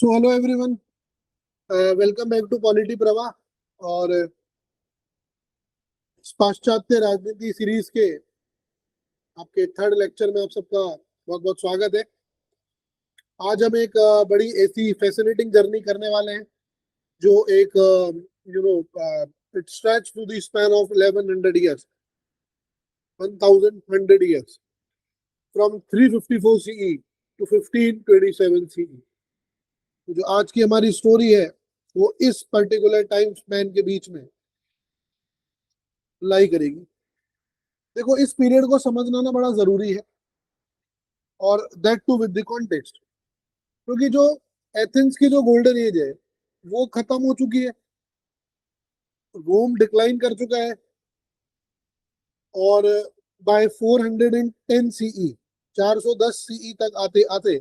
So hello everyone, welcome back to polity Pravah. और पाश्चात्य राजनीति सीरीज के आपके थर्ड लेक्चर में आप सबका बहुत बहुत स्वागत है। आज हम एक बड़ी ऐसी फैसिनेटिंग जर्नी करने वाले हैं जो एक you know it stretch to the span of 1100 years 1100 years from 354 CE to 1527 CE। तो जो आज की हमारी स्टोरी है वो इस पर्टिकुलर टाइम स्पैन के बीच में लाई करेगी। देखो, इस पीरियड को समझना ना बड़ा जरूरी है, और that too with the context, क्योंकि जो एथेंस की जो गोल्डन एज है वो खत्म हो चुकी है, रोम डिक्लाइन कर चुका है, और बाय 410 सीई 410 सीई तक आते आते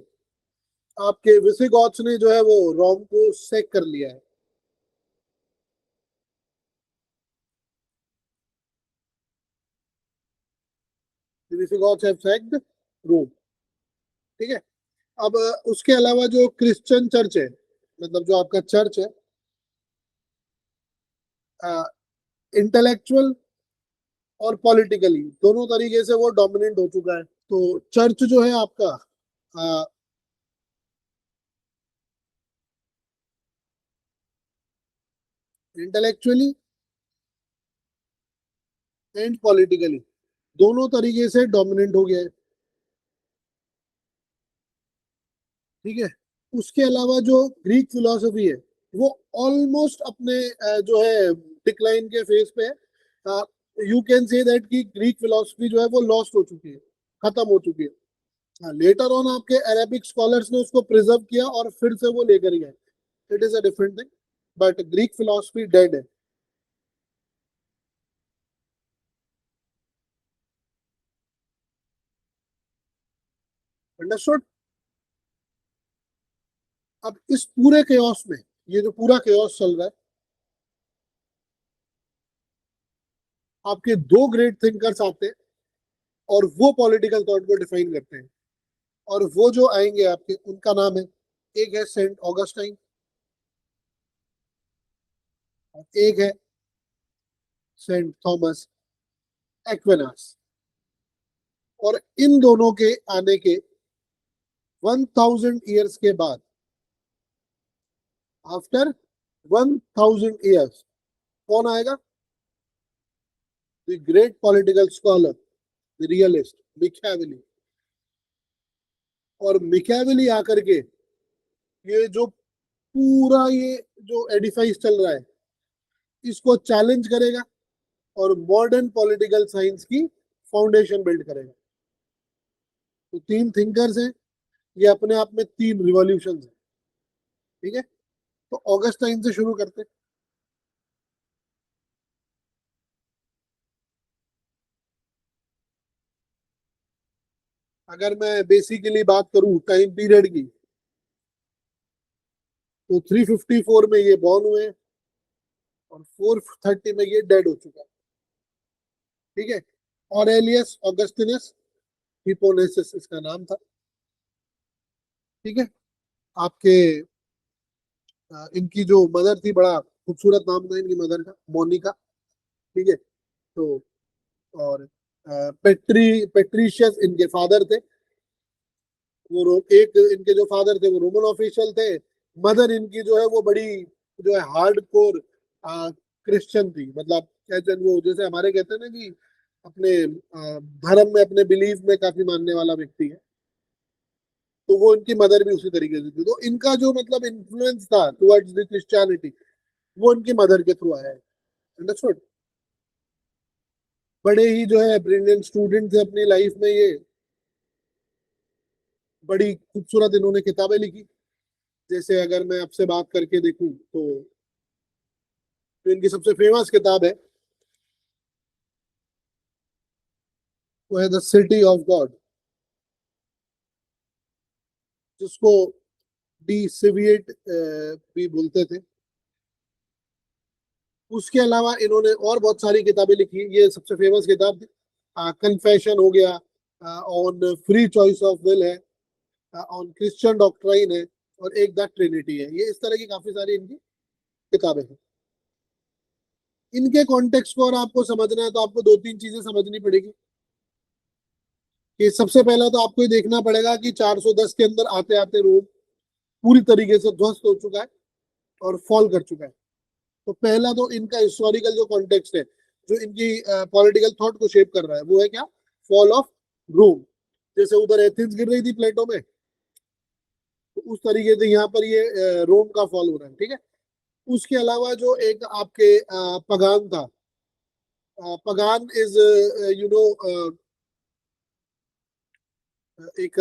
आपके विसिगॉथ्स ने जो है वो रोम को सेक कर लिया है। विसिगॉथ्स हैव सेक्ड रोम, ठीक है। अब उसके अलावा जो क्रिश्चियन चर्च है, मतलब जो आपका चर्च है, इंटेलेक्चुअल और पॉलिटिकली दोनों तरीके से वो डोमिनेंट हो चुका है। तो चर्च जो है आपका इंटेलेक्चुअली एंड पॉलिटिकली दोनों तरीके से डोमिनेंट हो गया है, ठीक है। उसके अलावा जो ग्रीक फिलोसफी है वो ऑलमोस्ट अपने जो है डिक्लाइन के फेज पे है। यू कैन से दैट कि ग्रीक फिलोसफी जो है वो लॉस्ट हो चुकी है, खत्म हो चुकी है। लेटर ऑन आपके अरेबिक स्कॉलर्स ने उसको प्रिजर्व किया और फिर से वो लेकर गए। It is a different thing, but Greek philosophy dead है। अंडरस्टूड। अब इस पूरे केओस में, ये जो पूरा केओस चल रहा है, आपके दो ग्रेट थिंकर्स आते हैं और वो पॉलिटिकल थॉट को डिफाइन करते हैं, और वो जो आएंगे आपके, उनका नाम है, एक है सेंट ऑगस्टाइन और एक है सेंट थॉमस एक्विनास। और इन दोनों के आने के 1000 ईयर्स के बाद, आफ्टर 1000 ईयर्स, कौन आएगा? The great political scholar, the realist Machiavelli. और मिकावेली आकर के ये जो पूरा ये जो एडिफाइस चल रहा है इसको चैलेंज करेगा और मॉडर्न पॉलिटिकल साइंस की फाउंडेशन बिल्ड करेगा। तो तीन थिंकर्स हैं, ये अपने आप में तीन रिवॉल्यूशन है, ठीक है। तो ऑगस्टाइन से शुरू करते हैं। अगर मैं बेसिकली बात करूं टाइम पीरियड की, तो 354 में ये बॉर्न हुए और 430 में ये डेड हो चुका है, ठीक है। ऑरेलियस ऑगस्टिनस हिपोनेसिस इसका नाम था, ठीक है। आपके इनकी जो मदर थी, बड़ा खूबसूरत नाम था इनकी मदर का, मोनिका, ठीक है। तो और पेट्रीशियस इनके फादर थे। एक इनके जो फादर थे वो रोमन ऑफिशियल थे। मदर इनकी जो है वो बड़ी जो है हार्ड कोर क्रिश्चियन थी, मतलब कहते हैं वो, जैसे हमारे कहते हैं ना कि अपने धर्म में, अपने बिलीफ में काफी मानने वाला व्यक्ति है। तो वो इनकी मदर भी उसी तरीके से थी। तो इनका जो मतलब इन्फ्लुएंस था टुवर्ड्स द क्रिश्चियनिटी वो इनकी मदर के थ्रू आया है। अंडरस्टूड। बड़े ही जो है ब्रिलियंट स्टूडेंट थे अपनी लाइफ में ये, बड़ी खूबसूरत इन्होंने किताबें लिखी। जैसे अगर मैं आपसे बात करके देखूं तो इनकी सबसे फेमस किताब है, वो है द सिटी ऑफ गॉड, जिसको डी सिविएट भी बोलते थे। उसके अलावा इन्होंने और बहुत सारी किताबें लिखी। ये सबसे फेमस किताब थी। कन्फेशन हो गया, on free choice of will है, ऑन क्रिश्चियन डॉक्ट्राइन है, और एक द ट्रिनिटी है। ये इस तरह की काफी सारी इनकी किताबें हैं। इनके कॉन्टेक्स्ट को और आपको समझना है तो आपको दो तीन चीजें समझनी पड़ेगी। कि सबसे पहला तो आपको ये देखना पड़ेगा कि 410 के अंदर आते आते रोम पूरी तरीके से ध्वस्त हो चुका है और फॉल कर चुका है। तो पहला तो इनका हिस्टोरिकल जो कॉन्टेक्स्ट है, जो इनकी पॉलिटिकल थॉट को शेप कर रहा है, वो है क्या? Fall of Rome. जैसे उधर एथेंस गिर रही थी प्लेटो में, तो उस तरीके से यहाँ पर ये रोम का फॉल हो रहा है। ठीक है। उसके अलावा जो एक आपके पगान था, पगान इज यू नो एक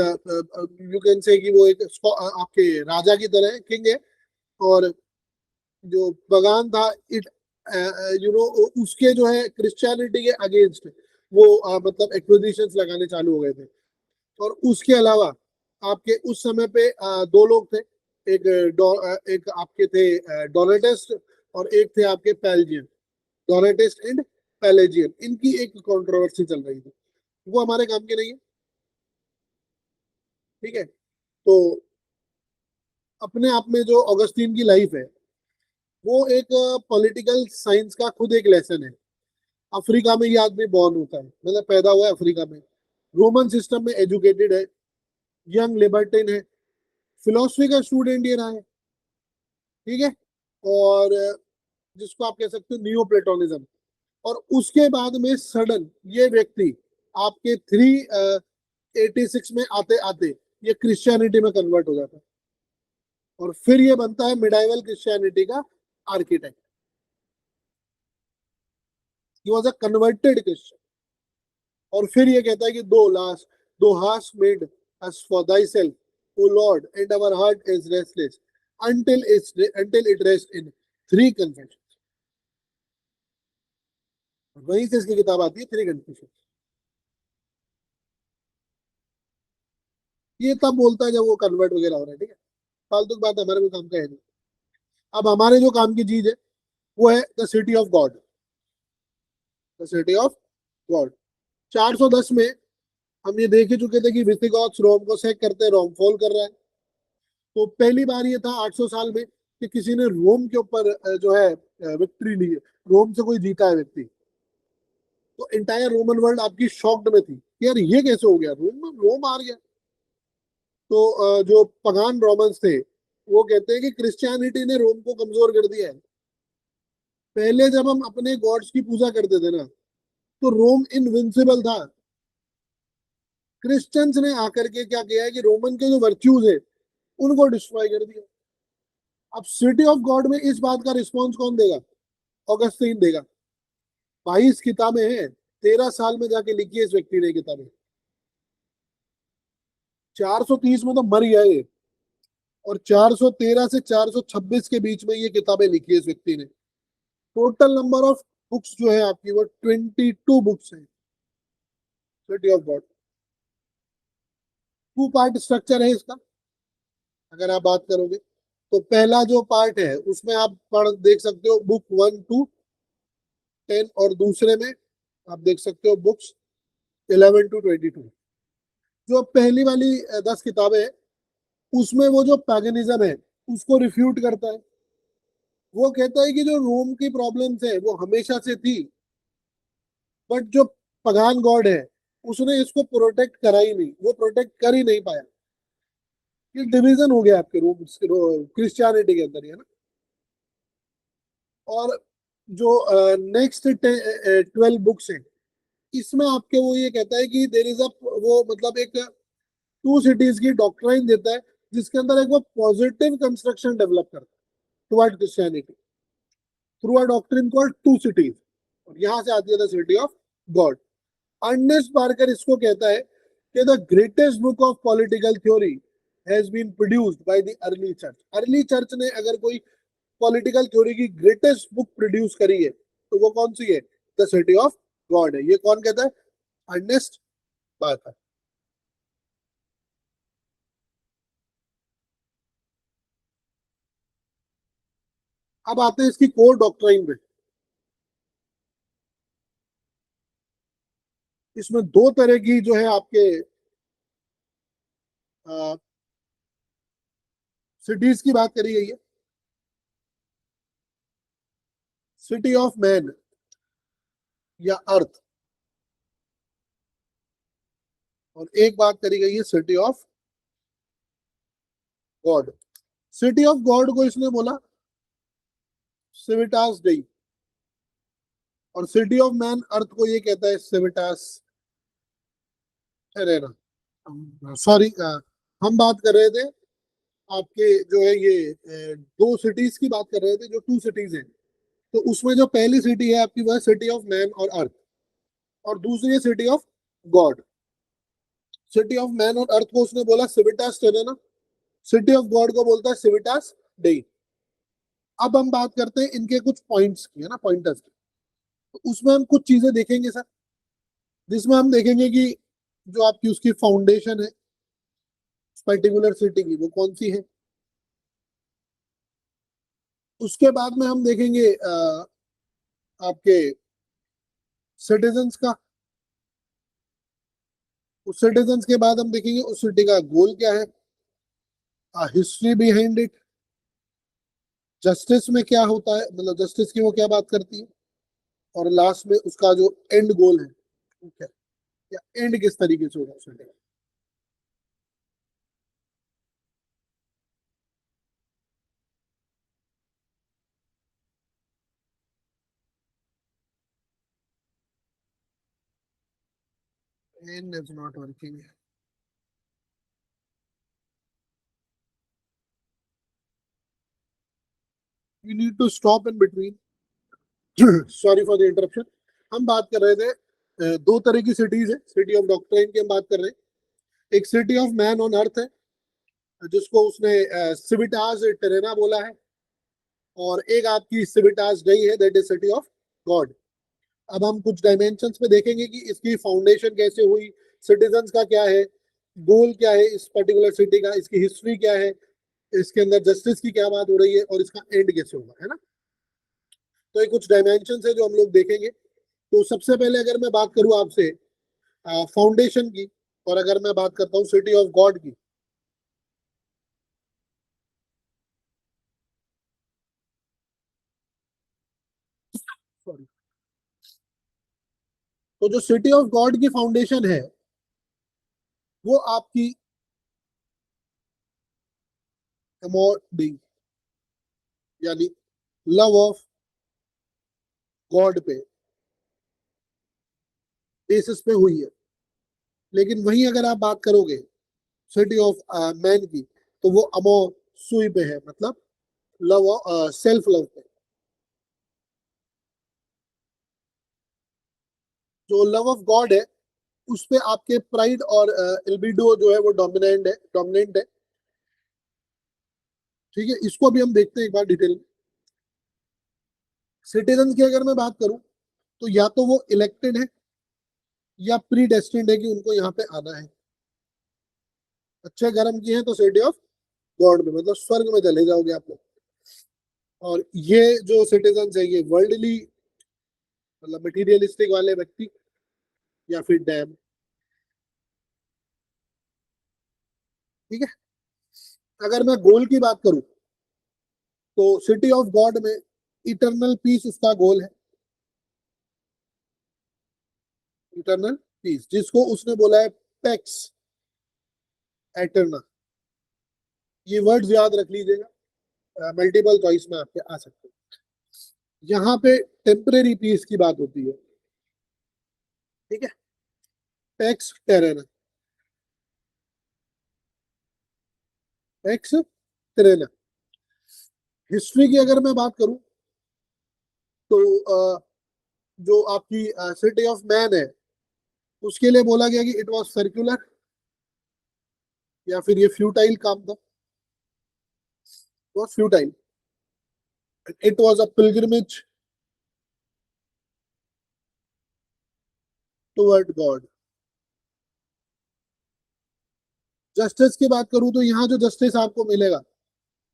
यू कैन से कि वो एक आपके राजा की तरह किंग है। और जो पगान था, इट उसके जो है क्रिश्चियनिटी के अगेंस्ट वो मतलब एक्विजिशंस लगाने चालू हो गए थे। और उसके अलावा आपके उस समय पे दो लोग थे। एक एक आपके थे डोनेटिस्ट, और एक थे आपके पैलजियन। डोनेटिस्ट एंड पैलेजियन, इनकी एक कंट्रोवर्सी चल रही थी। वो हमारे काम के नहीं है। ठीक है। तो अपने आप में जो ऑगस्टीन की लाइफ है, वो एक पॉलिटिकल साइंस का खुद एक लेसन है। अफ्रीका में ये आदमी बॉर्न होता है, मतलब पैदा हुआ है अफ्रीका में, रोमन सिस्टम में एजुकेटेड है, यंग लिबर्टिन है, फिलोसफी का स्टूडेंट ये रहा है। ठीक है। और जिसको आप कह सकते हो नियो प्लेटोनिज्म। और उसके बाद में सडन ये व्यक्ति आपके 386 में आते आते ये क्रिश्चियनिटी में कन्वर्ट हो जाता है। और फिर ये बनता है मिडाइवल क्रिश्चियनिटी का architect. He was a converted Christian. और फिर ये कहता है कि thou hast made us for thyself O lord and our heart is restless until it rests in three confessions। वहीं से इसकी किताब आती है थ्री कन्फेशन। ये तब बोलता है जब वो कन्वर्ट वगैरह हो रहा है। ठीक है। फालतू की बात है, हमारे कोई काम का है नहीं। अब हमारे जो काम की चीज है वो है the city of God. The city of God 410 में हम ये देख ही चुके थे कि विसिगॉथ्स रोम को सेक करते, रोम फॉल कर रहा है। तो पहली बार ये था 800 साल में कि किसी ने रोम के ऊपर जो है विक्ट्री ली है, रोम से कोई जीता है व्यक्ति। तो इंटायर रोमन वर्ल्ड आपकी शॉक्ड में थी कि यार ये कैसे हो गया, रोम रोम हार गया। तो जो पगान रोमन्स थे वो कहते हैं कि क्रिश्चियनिटी ने रोम को कमजोर कर दिया है। पहले जब हम अपने गॉड्स की पूजा करते थे ना, तो रोम इनविंसिबल था। क्रिश्चियंस ने आकर के क्या किया है कि रोमन के जो वर्च्यूज है उनको डिस्ट्रॉय कर दिया। अब सिटी ऑफ गॉड में इस बात का रिस्पॉन्स कौन देगा? ऑगस्टीन देगा। 22 किताबें हैं, 13 साल में जाके लिखी है इस व्यक्ति ने किताबें। 430 में तो मर गया ये, और 413 से 426 के बीच में ये किताबें लिखी है इस व्यक्ति ने। टोटल नंबर ऑफ बुक्स जो है आपकी वो 22 बुक्स है city of God. Two part structure है इसका। अगर आप बात करोगे तो पहला जो पार्ट है उसमें आप पढ़ देख सकते हो बुक 1 to 10, और दूसरे में आप देख सकते हो बुक्स 11 to 22। जो पहली वाली 10 किताबें हैं उसमें वो जो पैगनिज्म है उसको रिफ्यूट करता है। वो कहता है कि जो रोम की प्रॉब्लम्स है वो हमेशा से थी, बट जो पगान गॉड है उसने इसको प्रोटेक्ट करा ही नहीं, वो प्रोटेक्ट कर ही नहीं पाया। ये डिवीजन हो गया आपके रोम क्रिश्चियनिटी के अंदर, है ना। और जो नेक्स्ट 12 बुक्स हैं इसमें आपके वो ये कहता है कि देर इज अ वो मतलब एक टू सिटीज की डॉक्ट्राइन देता है, जिसके अंदर एक वो पॉजिटिव कंस्ट्रक्शन डेवलप करता है toward Christianity through a doctrine called two cities. और यहां से आती है the city of God. Ernest Parker इसको कहता है कि the greatest book of political theory has been produced by the early church. Early church ने अगर कोई पॉलिटिकल थ्योरी की ग्रेटेस्ट बुक प्रोड्यूस करी है तो वो कौन सी है? द सिटी ऑफ गॉड है। ये कौन कहता है? Ernest Parker. अब आते हैं इसकी कोर डॉक्ट्राइन में। इसमें दो तरह की जो है आपके सिटीज की बात करी गई है, सिटी ऑफ मैन या अर्थ, और एक बात करी गई है city of God. City of God को इसने बोला सिविटास डेई, और सिटी ऑफ मैन अर्थ को ये कहता है सिविटास एरेना। सॉरी, हम बात कर रहे थे आपके जो है ये दो सिटीज की बात कर रहे थे, जो टू सिटीज हैं। तो उसमें जो पहली सिटी है आपकी, वह सिटी ऑफ मैन और अर्थ, और दूसरी है city of God. City of man और अर्थ को उसने बोला सिविटास टेरेना, सिटी ऑफ गॉड को बोलता है सिविटास डेई। अब हम बात करते हैं इनके कुछ पॉइंट्स की, है ना, पॉइंटर्स की। तो उसमें हम कुछ चीजें देखेंगे सर, जिसमें हम देखेंगे कि जो आपकी उसकी फाउंडेशन है पर्टिकुलर सिटी की, वो कौन सी है। उसके बाद में हम देखेंगे आपके सिटीजन्स का। उस सिटीजन्स के बाद हम देखेंगे उस सिटी का गोल क्या है, हिस्ट्री बिहाइंड इट, जस्टिस में क्या होता है, मतलब जस्टिस की वो क्या बात करती है, और लास्ट में उसका जो एंड गोल है वो क्या, या एंड किस तरीके से होगा सिटी का। And is not working. You need to stop in between, sorry for the interruption. हम बात कर रहे थे दो तरह की सिटीज है, सिटी ऑफ डॉक्ट्राइन की हम बात कर रहे हैं। एक city of man on earth है, जिसको उसने सिविटास टेरेना बोला है, और एक आपकी सिविटास डेई है, that is city of God. अब हम कुछ डायमेंशंस में देखेंगे कि इसकी फाउंडेशन कैसे हुई, सिटीजन्स का क्या है, गोल क्या है इस पर्टिकुलर सिटी का, इसकी हिस्ट्री क्या है, इसके अंदर जस्टिस की क्या बात हो रही है, और इसका एंड कैसे होगा, है ना। तो ये कुछ डायमेंशन है जो हम लोग देखेंगे। तो सबसे पहले अगर मैं बात करूं आपसे फाउंडेशन की, और अगर मैं बात करता हूँ सिटी ऑफ गॉड की, सॉरी, तो जो सिटी ऑफ गॉड की फाउंडेशन है वो आपकी अमोर यानी लव ऑफ गॉड पे बेसिस पे हुई है। लेकिन वहीं अगर आप बात करोगे सिटी ऑफ मैन की, तो वो अमो सुई पे है, मतलब लव, सेल्फ लव पे। जो लव ऑफ गॉड है उस पे आपके प्राइड और एल्बिडो जो है वो डोमिनेंट है। ठीक है, इसको भी हम देखते हैं एक बार डिटेल में। सिटीजन की अगर मैं बात करूं, तो या तो वो इलेक्टेड है या प्री डेस्टिन्ड है कि उनको यहाँ पे आना है। अच्छे कर्म किए हैं तो सिटी ऑफ गॉड में, मतलब स्वर्ग में चले जाओगे आप लोग। और ये जो सिटीजन है ये वर्ल्डली, मतलब मटीरियलिस्टिक वाले व्यक्ति, या फिर डैम। ठीक है, अगर मैं गोल की बात करूं, तो सिटी ऑफ गॉड में इटरनल पीस उसका गोल है, इटरनल पीस, जिसको उसने बोला है पैक्स एटर्ना। ये वर्ड्स याद रख लीजिएगा, मल्टीपल चॉइस में आपके आ सकते हैं। यहाँ पे टेम्परेरी पीस की बात होती है। ठीक है, पैक्स टेरेना, पैक्स टेरेना। हिस्ट्री की अगर मैं बात करूं, तो जो आपकी सिटी ऑफ मैन है उसके लिए बोला गया कि इट वाज सर्कुलर, या फिर ये फ्यूटाइल काम था, was futile. It was a pilgrimage toward God. Justice की बात करूं तो यहाँ जो जस्टिस आपको मिलेगा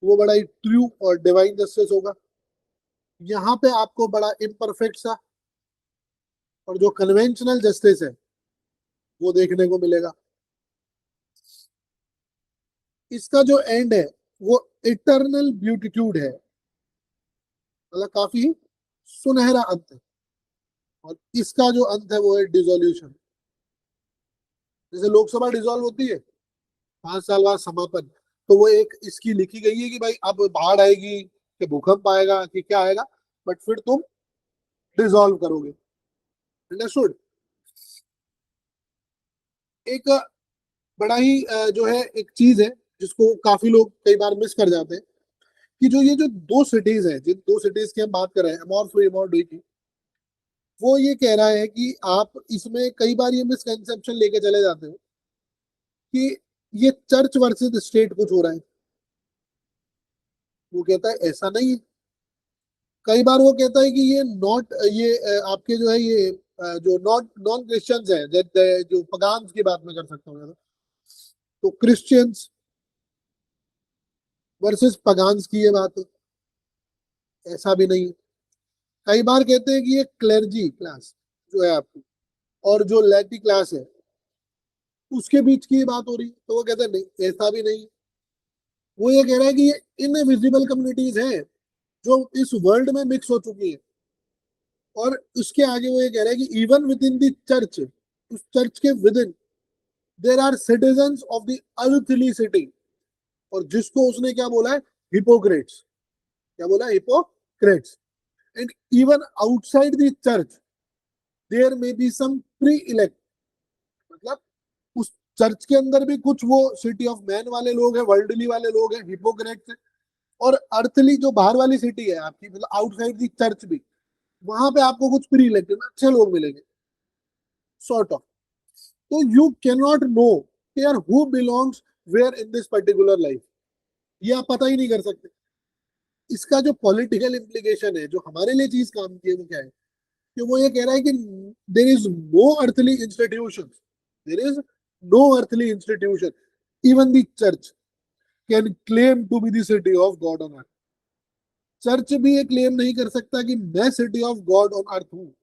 वो बड़ा ही ट्रू और डिवाइन जस्टिस होगा। यहाँ पे आपको बड़ा इम्परफेक्ट सा और जो कन्वेंशनल जस्टिस है वो देखने को मिलेगा। इसका जो एंड है वो इटर्नल ब्यूटीट्यूड है, मतलब काफी सुनहरा अंत है। और इसका जो अंत है वो है डिसोल्यूशन। जैसे लोकसभा डिसॉल्व होती है 5 साल बाद समापन, तो वो एक इसकी लिखी गई है कि भाई अब बाढ़ आएगी कि भूकंप आएगा कि क्या आएगा, बट फिर तुम डिसॉल्व करोगे। अंडरस्टूड। एक बड़ा ही जो है एक चीज है जिसको काफी लोग कई बार मिस कर जाते हैं, कि जो ये जो दो सिटीज है, जिन दो सिटीज की हम बात कर रहे हैं, अमोर एमोर डुई की, वो ये कह रहा है कि आप इसमें कई बार ये मिसकंसेप्शन लेके चले जाते हो कि ये चर्च वर्सेस स्टेट कुछ हो रहा है। वो कहता है ऐसा नहीं है। कई बार वो कहता है कि ये नॉट ये आपके जो है ये जो नॉट नॉन क्रिश्चियंस है, जो पगान्स की बात मैं कर सकता हूँ, तो क्रिश्चियंस वर्सेस पगान्स की ये बात है, ऐसा भी नहीं है। कई बार कहते हैं कि ये क्लेर्जी क्लास जो है आपकी और जो लैटी क्लास है उसके बीच की बात हो रही है, तो वो कहते हैं नहीं ऐसा भी नहीं। वो ये कह रहा है कि ये इनविजिबल कम्युनिटीज हैं जो इस वर्ल्ड में मिक्स हो चुकी है। और उसके आगे वो ये कह रहा है कि even within the church, उस चर्च के within there are citizens of the earthly city. और जिसको उसने क्या बोला है, हिपोक्रेट्स। क्या बोला, hypocrites. And even outside the church there may be some pre elect, मतलब उस चर्च के अंदर भी कुछ वो सिटी ऑफ मैन वाले लोग हैं, वर्ल्डली वाले लोग हैं, हिपोक्रेट्स हैं। और अर्थली जो बाहर वाली सिटी है आपकी, मतलब आउटसाइड दी चर्च भी, वहां पे आपको कुछ प्री इलेक्टेड अच्छे लोग मिलेंगे, सॉर्ट ऑफ। तो यू कैन नॉट नो यार who belongs where in this particular life, ये आप पता ही नहीं कर सकते। इसका जो पॉलिटिकल इम्प्लीकेशन है, जो हमारे लिए चीज काम की है, वो क्या है कि वो ये कह रहा है कि there is no earthly institution, there is no earthly institution, even the church can claim to be the city of God on earth. Church भी ये क्लेम नहीं कर सकता कि मैं city of God on earth हूँ।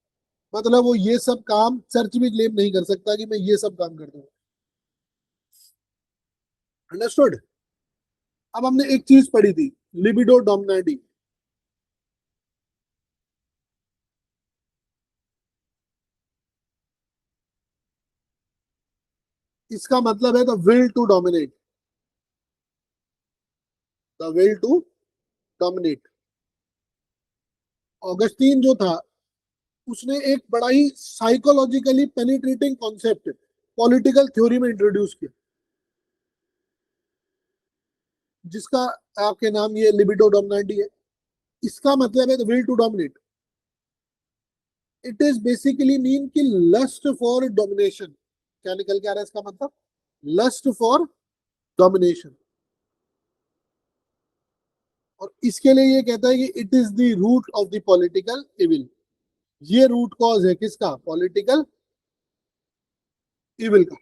मतलब वो ये सब काम चर्च भी क्लेम नहीं कर सकता कि मैं ये सब काम करता हूँ। अंडरस्टूड। अब हमने एक चीज पढ़ी थी, लिबिडो डोमिनेटी। इसका मतलब है the will to dominate, the will to dominate. Augustine जो था उसने एक बड़ा ही psychologically penetrating concept political theory में इंट्रोड्यूस किया, जिसका आपके नाम ये लिबिडो डोमिनेटी है। इसका मतलब है the will to dominate. It is basically mean कि लस्ट फॉर डोमिनेशन। क्या निकल के आ रहा है इसका मतलब, लस्ट फॉर डोमिनेशन। और इसके लिए ये कहता है कि it is the root of the political evil. ये रूट कॉज है किसका, पॉलिटिकल इविल का।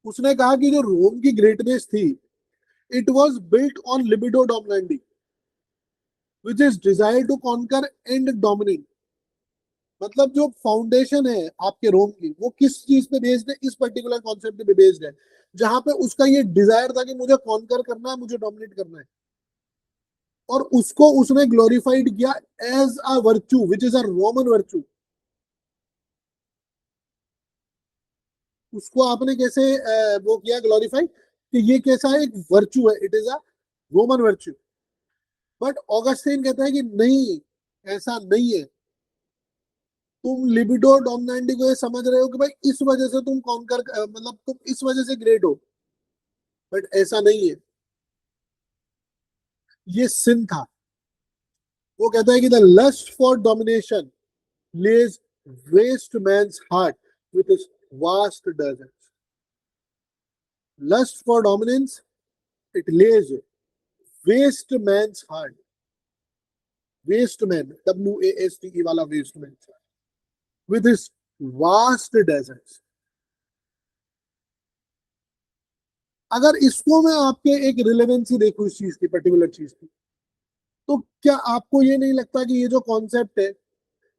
उसने कहा कि जो रोम की ग्रेटनेस थी, it was built on libido डोमिनेंडी which is desire to conquer and dominate. मतलब जो फाउंडेशन है आपके रोम की, वो किस चीज पे बेस्ड है, इस पर्टिकुलर कॉन्सेप्ट पे बेस्ड है, जहां पे उसका ये डिजायर था कि मुझे कॉन्कर करना है, मुझे डोमिनेट करना है। और उसको उसने ग्लोरीफाइड किया as a virtue which is a Roman virtue. उसको आपने कैसे वो किया ग्लोरीफाई, कि ये कैसा है, एक वर्च्यू है, it is a Roman virtue. But Augustine कहता है कि नहीं, ऐसा नहीं है। तुम लिबिडो डोमिनेंटी को ये समझ रहे हो कि भाई इस वजह से तुम कॉन्कर, मतलब तुम इस वजह से ग्रेट हो, बट ऐसा नहीं है, ये सिन था। वो कहता है कि the lust for domination lays waste man's heart with its vast desert. Lust for dominance, it lays waste man's heart. Waste man, WASTE वाला waste man, with its vast desert. अगर इसको मैं आपके एक रिलेवेंसी देखूं इस चीज की, पर्टिकुलर चीज की, तो क्या आपको ये नहीं लगता कि ये जो कॉन्सेप्ट है,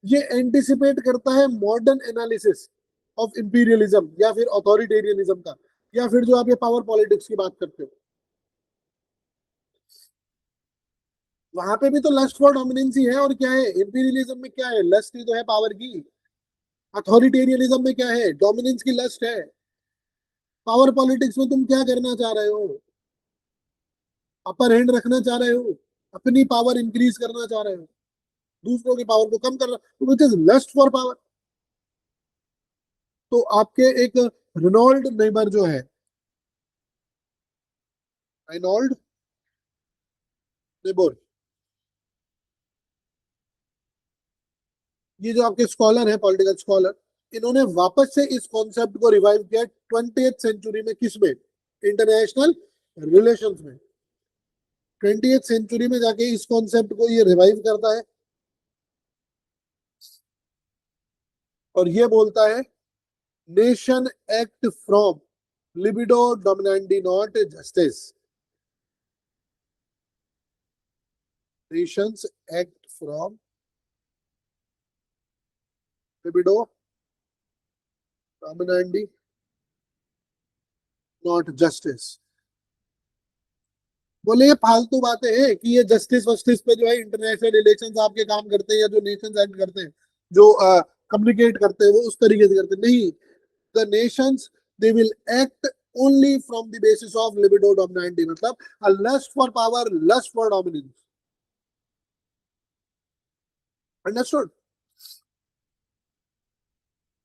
ये एंटिसिपेट करता है मॉडर्न एनालिसिस ऑफ इंपीरियलिज्म या फिर अथॉरिटेरियनिज्म का, या फिर जो आप ये पावर पॉलिटिक्स की बात करते हो। वहां पे भी तो लस्ट फॉर डोमिनेंस ही है, और क्या है इंपीरियलिज्म में, क्या है लस्ट ही तो है पावर की। अथॉरिटेरियनिज्म में क्या है, डोमिनेंस की लस्ट है। पावर पॉलिटिक्स में तुम क्या करना चाह रहे हो, अपर हैंड रखना चाह रहे हो, अपनी पावर इंक्रीज करना चाह रहे हो, दूसरों की पावर को कम करना, which is lust for power. तो आपके एक रेनॉल्ड नेबर जो है, रेनॉल्ड नेबर, ये जो आपके स्कॉलर है, पॉलिटिकल स्कॉलर, इन्होंने वापस से इस कॉन्सेप्ट को रिवाइव किया 20th सेंचुरी में, किसमें, इंटरनेशनल रिलेशंस में। 20th सेंचुरी में जाके इस कॉन्सेप्ट को ये रिवाइव करता है, और ये बोलता है नेशन एक्ट फ्रॉम लिबिडो डोमिनेंडी not justice. Nations act from libido डोमिनेंडी नॉट जस्टिस। बोले ये फालतू बातें हैं कि ये जस्टिस वस्टिस पे जो है इंटरनेशनल रिलेशंस आपके काम करते हैं, या जो नेशंस एक्ट करते हैं, जो कम्युनिकेट करते हैं, वो उस तरीके से करते हैं। नहीं, the nations they will act only from the basis of libido डोमिनेंटी, मतलब a lust for power, lust for dominance. Understood.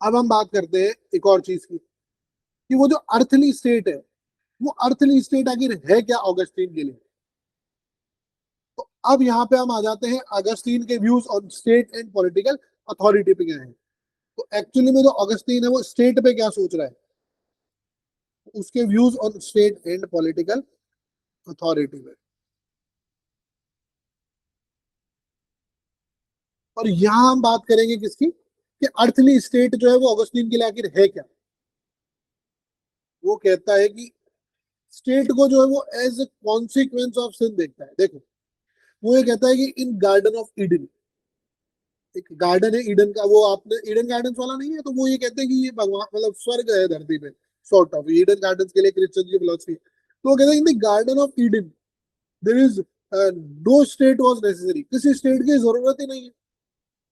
अब हम बात करते हैं एक और चीज की, कि वो जो अर्थली स्टेट है, वो अर्थली स्टेट आखिर है क्या ऑगस्टीन के लिए। तो अब यहाँ पे हम आ जाते हैं अगस्तीन के views on state and political authority पे क्या है। तो एक्चुअली में जो अगस्तीन है वो स्टेट पे क्या सोच रहा है, उसके views on state and political authority पे। और यहाँ हम बात करेंगे किसकी, कि अर्थली स्टेट जो है वो अगस्तीन के लिए आखिर है क्या। वो कहता है कि स्टेट को जो है वो as a consequence of sin देखता है। देखो, वो ये कहता है कि इन गार्डन ऑफ ईडन, एक गार्डन है ईडन का, वो आपने ईडन गार्डन्स वाला नहीं है, तो वो ये कहते हैं कि ये भगवान मतलब स्वर्ग है धरती पे, सॉर्ट ऑफ ईडन गार्डन्स के लिए क्रिश्चियन की फिलोसफी। तो वो कहते हैं in the garden of Eden there is no state was necessary, किसी स्टेट की जरूरत ही नहीं है,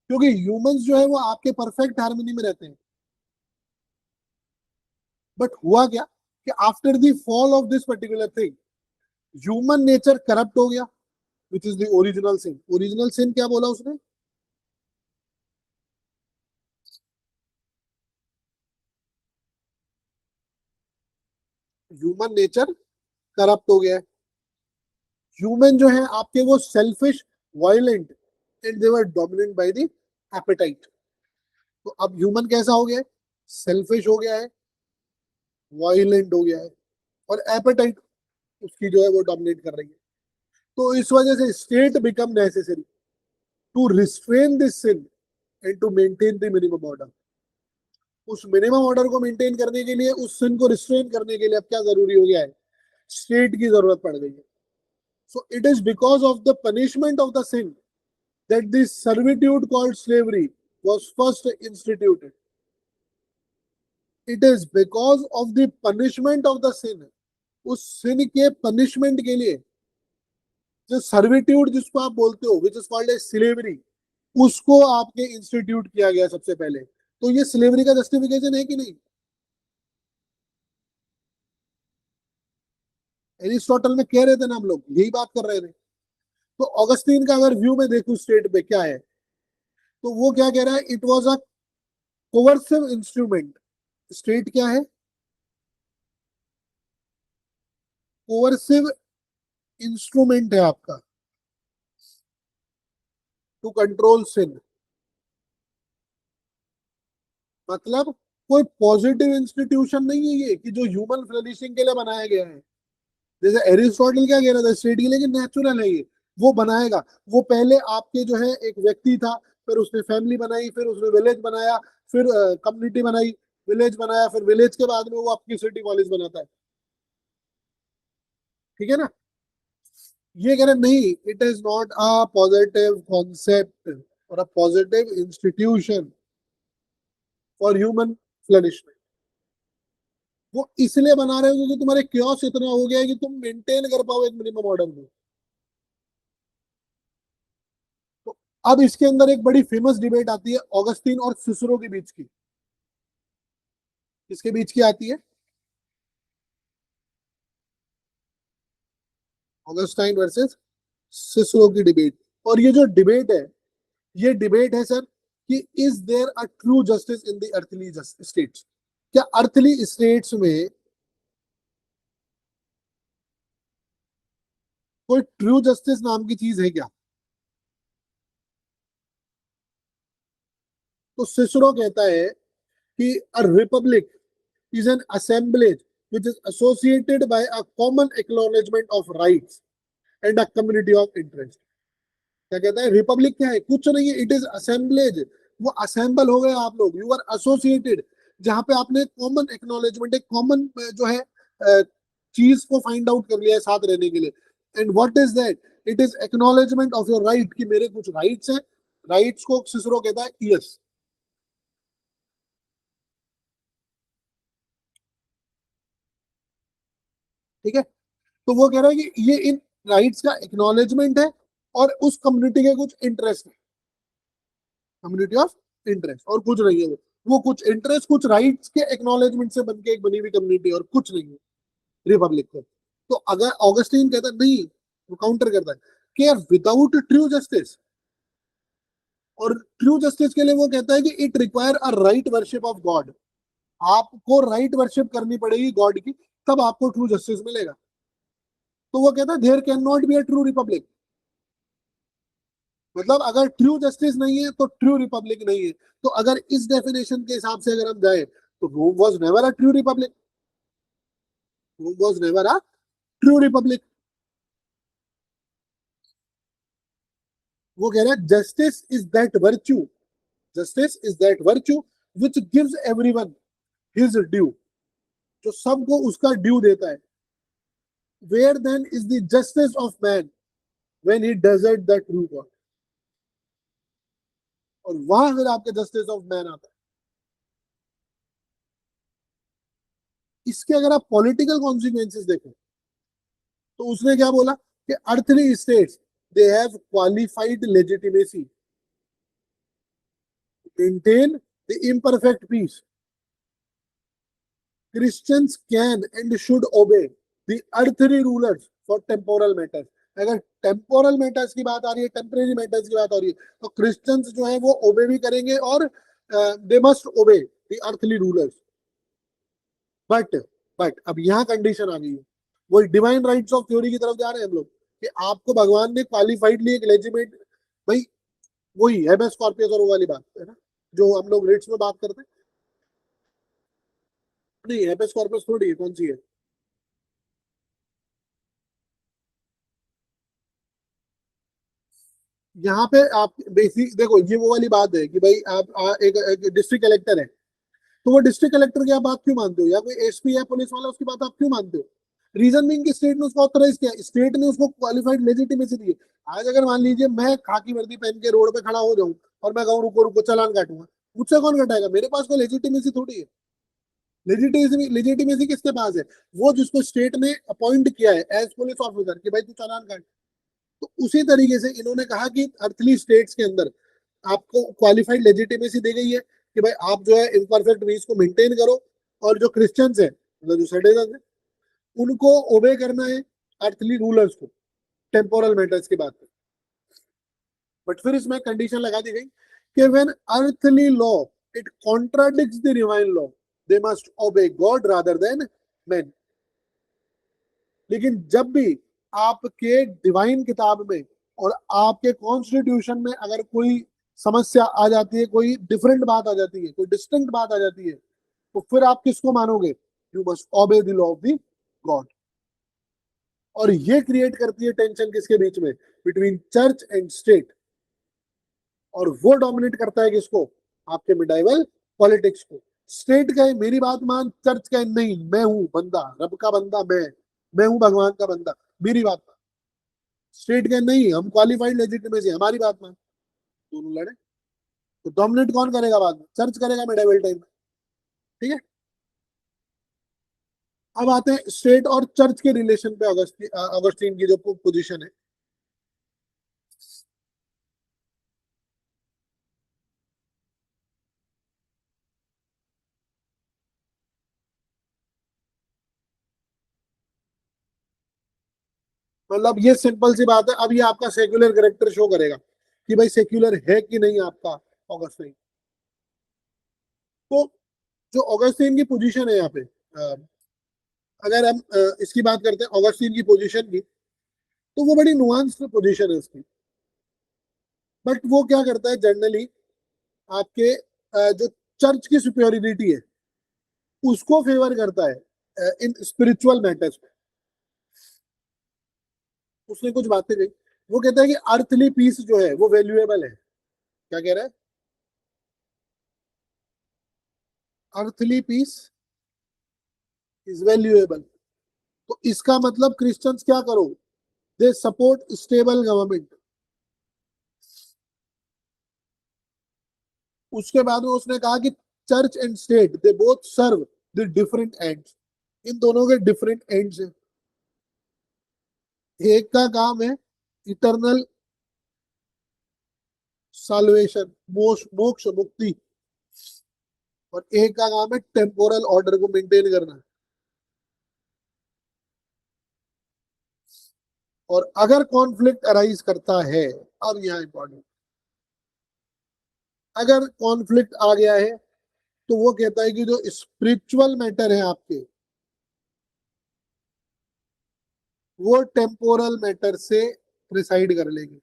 क्योंकि ह्यूमंस जो है वो आपके परफेक्ट हार्मनी में रहते हैं। बट हुआ क्या, कि after the fall of this particular thing, human nature corrupt हो गया, which is the original sin. Original sin क्या बोला उसने, ह्यूमन नेचर करप्ट हो गया है। ह्यूमन जो है आपके वो selfish, violent, and they were dominate by the apatite. तो अब ह्यूमन कैसा हो गया है, सेल्फिश हो गया है, वायलेंट हो गया है, और एपेटाइट उसकी जो है वो डोमिनेट कर रही है। तो इस वजह से state become necessary to restrain this sin and to maintain the minimum order. उस मिनिमम ऑर्डर को मेंटेन करने के लिए, उस सिन को रिस्ट्रेन करने के लिए अब क्या जरूरी हो गया है, स्टेट की जरूरत पड़ गई है। So it is because of the punishment of the sin that this servitude called slavery was first instituted. It is because of the punishment of the sin. उस sin के punishment के लिए जो servitude जिसको आप बोलते हो, which is called as slavery, उसको आपके इंस्टीट्यूट किया गया सबसे पहले। तो ये स्लेवरी का जस्टिफिकेशन है कि नहीं, एरिस्टोटल में कह रहे थे ना, हम लोग यही बात कर रहे थे। तो ऑगस्टीन का अगर व्यू में देखूं स्टेट पे क्या है, तो वो क्या कह रहा है, it was a coercive instrument. State क्या है, कोवर्सिव इंस्ट्रूमेंट है आपका, टू कंट्रोल सिन। मतलब कोई पॉजिटिव इंस्टीट्यूशन नहीं है ये, कि जो ह्यूमन फ्लरिशिंग के लिए बनाया गया है। जैसे एरिस्टोटल क्या कह रहा था, स्टेट के लिए कि नेचुरल है ये, वो बनाएगा। वो पहले आपके जो है एक व्यक्ति था, फिर उसने फैमिली बनाई, फिर उसने विलेज बनाया, फिर कम्युनिटी बनाई, विलेज बनाया, फिर विलेज के बाद में वो आपकी सिटी कॉलेज बनाता है। ठीक है ना। ये कह रहे नहीं, it is not a positive concept और a positive institution for human flourishment. वो इसलिए बना रहे हो क्योंकि तुम्हारे क्योस इतना हो गया है कि तुम मेंटेन कर पाओ एक मिनिमम ऑर्डर में। अब इसके अंदर एक बड़ी फेमस डिबेट आती है ऑगस्टीन और सिसरो के बीच की। किसके बीच की आती है? ऑगस्टाइन वर्सेस सिसरो की डिबेट। और ये जो डिबेट है, ये डिबेट है सर कि is there a true justice in the earthly states? क्या अर्थली स्टेट्स में कोई ट्रू जस्टिस नाम की चीज है क्या? तो सिसरो कहता है कि a republic is an assemblage which is associated by a common acknowledgement of rights and a community of interest। क्या कहता है? रिपब्लिक क्या है? कुछ नहीं है, इट इज असेंबलेज। वो असेंबल हो गए आप लोग, यू आर एसोसिएटेड, जहां पे आपने कॉमन एक्नॉलेजमेंट, एक कॉमन जो है चीज को फाइंड आउट कर लिया है साथ रहने के लिए। And what is that? It is acknowledgement of your right, कि मेरे कुछ राइट्स हैं। राइट्स को सिसरो कहता है यस। ठीक है, तो वो कह रहा है कि ये इन राइट्स का एक्नॉलेजमेंट है और उस कम्युनिटी के कुछ इंटरेस्ट है, कम्युनिटी ऑफ इंटरेस्ट, और कुछ नहीं है। वो कुछ इंटरेस्ट, कुछ राइट्स के एक्नॉलेजमेंट से बनके एक बनी हुई कम्युनिटी, और कुछ नहीं है रिपब्लिक को। तो अगर ऑगस्टीन कहता है नहीं, वो काउंटर करता है कि यार विदाउट ट्रू जस्टिस, और ट्रू जस्टिस के लिए वो कहता है कि it require a right worship of God. आपको राइट वर्शिप करनी पड़ेगी गॉड की, तब आपको ट्रू जस्टिस मिलेगा। तो वो कहता है there can not be a true republic. मतलब अगर ट्रू जस्टिस नहीं है तो ट्रू रिपब्लिक नहीं है। तो अगर इस डेफिनेशन के हिसाब से अगर हम जाए, तो Rome was never a true republic. Rome was never a true republic. वो कह रहा है justice is that virtue, justice is that virtue which gives everyone his due, जो सबको उसका ड्यू देता है। Where then is the justice of man when he desert the true God. और वहां फिर आपके जस्टिस ऑफ मैन आता है। इसके अगर आप पॉलिटिकल कॉन्सिक्वेंसेस देखो, तो उसने क्या बोला कि earthly states they have qualified legitimacy maintain the imperfect peace। Christians can and should obey the earthly rulers for temporal matters। अगर टेम्पोरल मैटर्स की बात आ रही है, टेम्परेरी मैटर्स की बात आ रही है, तो क्रिश्चियंस जो है वो ओबे भी करेंगे, और they must obey the earthly rulers. But but अब यहाँ कंडीशन आ गई है, वही डिवाइन राइट्स ऑफ थ्योरी की तरफ जा रहे हैं हम लोग, कि आपको भगवान ने क्वालिफाइडली एक लेजिमेट, भाई वही हैबेस कॉर्पस और वो वाली बात है ना, जो हम लोग रेट्स में बात करते हैं। नहीं, हैबेस कॉर्पस थोड़ी है, कौन सी है? यहाँ पे आप बेसिक देखो, ये वो वाली बात है कि भाई आप एक डिस्ट्रिक्ट कलेक्टर है, तो वो डिस्ट्रिक्ट कलेक्टर की आप बात क्यों मानते हो, या कोई एसपी है पुलिस वाला, उसकी बात आप क्यों मानते हो? रीजन बीइंग कि स्टेट ने उसको ऑथराइज किया, स्टेट ने उसको क्वालिफाइड लेजिटिमेसी दी है। आज अगर मान लीजिए मैं खाकी वर्दी पहन के रोड पे खड़ा हो जाऊं और मैं कहूँ रुको रुको चालान काटूंगा, मुझसे कौन कटाएगा? मेरे पास कोई लेजिटिमेसी थोड़ी है। लेजिटिमेसी लेजिटिमेसी किसके पास है? वो जिसको स्टेट ने अपॉइंट किया है एज पुलिस ऑफिसर, कि भाई तू चालान काट। तो उसी तरीके से इन्होंने कहा कि अर्थली स्टेट्स के अंदर आपको क्वालिफाइड लेजिटिमेसी दी गई है, कि भाई आप जो है इम्परफेक्ट मीन्स को मेंटेन करो, और जो क्रिश्चियंस है, मतलब जो सिटीजन है, उनको ओबे करना है अर्थली रूलर्स को टेम्पोरल मैटर्स की बात है। बट फिर इसमें कंडीशन लगा दी गई कि when earthly law it contradicts the divine law, they must ओबे गॉड रादर देन मैन। लेकिन जब भी आपके डिवाइन किताब में और आपके कॉन्स्टिट्यूशन में अगर कोई समस्या आ जाती है, कोई डिफरेंट बात आ जाती है, कोई डिस्टिंक्ट बात आ जाती है, तो फिर आप किसको मानोगे? You must obey the law of the God. और ये क्रिएट करती है टेंशन किसके बीच में? Between church and state. और वो डोमिनेट करता है किसको? आपके मिडाइवल पॉलिटिक्स को। स्टेट का है मेरी बात मान, चर्च का है नहीं, मैं हूं बंदा, रब का बंदा मैं हूं भगवान का बंदा, मेरी बात मान। स्टेट का नहीं, हम क्वालिफाइड लेजिटिमेसी, हमारी बात मान। दोनों लड़े, तो डोमिनेट कौन करेगा बाद में? चर्च करेगा मिडाइवल टाइम में। ठीक है, अब आते हैं स्टेट और चर्च के रिलेशन पे। अगस्तीन की जो पोजीशन है, मतलब ये सिंपल सी बात है। अब ये आपका सेक्युलर कैरेक्टर शो करेगा कि भाई सेक्युलर है कि नहीं आपका ऑगस्टीन। तो जो ऑगस्टीन की पोजीशन है यहाँ पे, अगर हम इसकी बात करते हैं ऑगस्टीन की पोजीशन की, तो वो बड़ी नुआंस्ड पोजीशन है उसकी। बट वो क्या करता है जनरली, आपके जो चर्च की सुपेरियरिटी है उसको फेवर करता है इन स्पिरिचुअल मैटर्स में। उसने कुछ बातें कही, वो कहता है कि अर्थली पीस जो है वो वैल्यूएबल है। क्या कह रहा है? Earthly peace is valuable. तो इसका मतलब क्रिश्चियंस क्या करो, दे सपोर्ट स्टेबल गवर्नमेंट। उसके बाद में उसने कहा कि church and state they both serve the different ends. इन दोनों के डिफरेंट एंड्स हैं। एक का काम है इटर्नल साल्वेशन, मोक्ष मोक्ष मुक्ति, और एक का काम है टेम्पोरल ऑर्डर को मेंटेन करना। और अगर कॉन्फ्लिक्ट अराइज करता है, अब यहाँ इंपॉर्टेंट, अगर कॉन्फ्लिक्ट आ गया है तो वो कहता है कि जो स्पिरिचुअल मैटर है आपके, वो टेम्पोरल मैटर से प्रिसाइड कर लेंगे।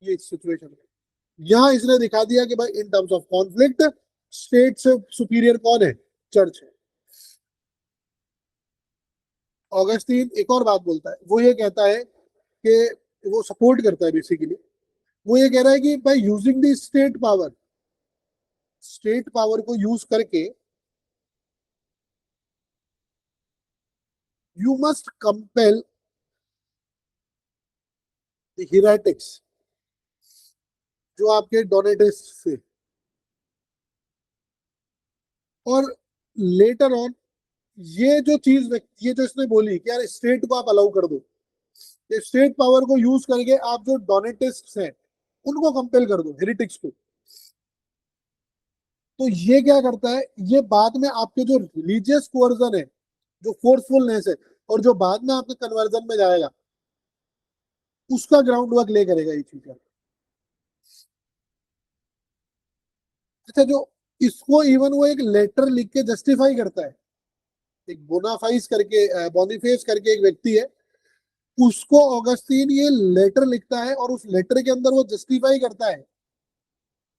ये सिचुएशन है। यहां इसने दिखा दिया कि भाई in terms of conflict state से सुपीरियर कौन है? चर्च है। ऑगस्टीन एक और बात बोलता है, वो ये कहता है कि वो सपोर्ट करता है बेसिकली, वो ये कह रहा है कि भाई using the state power, state power को यूज करके you must compel the heretics, जो आपके डोनेटिस्ट से। और लेटर ऑन ये जो चीज, ये जो इसने बोली कि यार स्टेट को आप अलाउ कर दो, स्टेट पावर को यूज करके आप जो डोनेटिस्ट हैं उनको कंपेल कर दो, हेरिटिक्स को। तो ये क्या करता है, ये बाद में आपके जो रिलीजियस कोअर्जन है, जो फोर्सफुलनेस है, और जो बाद में आपके कन्वर्जन में जाएगा, उसका ग्राउंड वर्क ले करेगा ये चीज। अच्छा, जो इसको इवन वो एक लेटर लिख के जस्टिफाई करता है, एक बोनाफाइस करके, बोनीफेस करके एक व्यक्ति है, उसको ऑगस्टीन ये लेटर लिखता है, और उस लेटर के अंदर वो जस्टिफाई करता है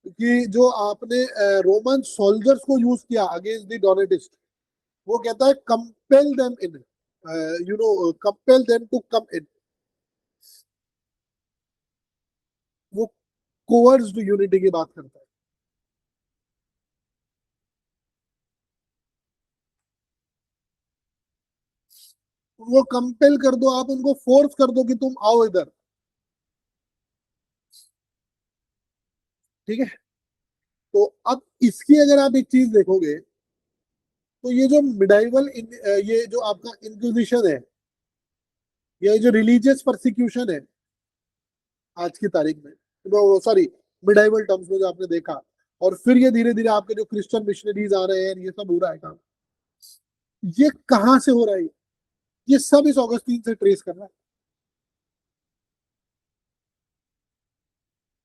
कि जो आपने रोमन सोल्जर्स को यूज किया अगेंस्ट द डोनेटिस्ट, वो कहता है compel them in, compel them to come in. वो कोवर्स्ड यूनिटी की बात करता है। उनको कंपेल कर दो, आप उनको फोर्स कर दो कि तुम आओ इधर। ठीक है। तो अब इसकी अगर आप एक चीज देखोगे, तो ये जो मिडाइवल, ये जो आपका इंक्विजिशन है, ये जो रिलीजियस परसिक्यूशन है आज की तारीख में, सॉरी मिडाइवल टर्म्स में जो आपने देखा, और फिर ये धीरे धीरे आपके जो क्रिश्चियन मिशनरीज आ रहे हैं, ये सब हो रहा है काम, ये कहाँ से हो रहा है? ये सब इस ऑगस्टीन से ट्रेस कर रहा है।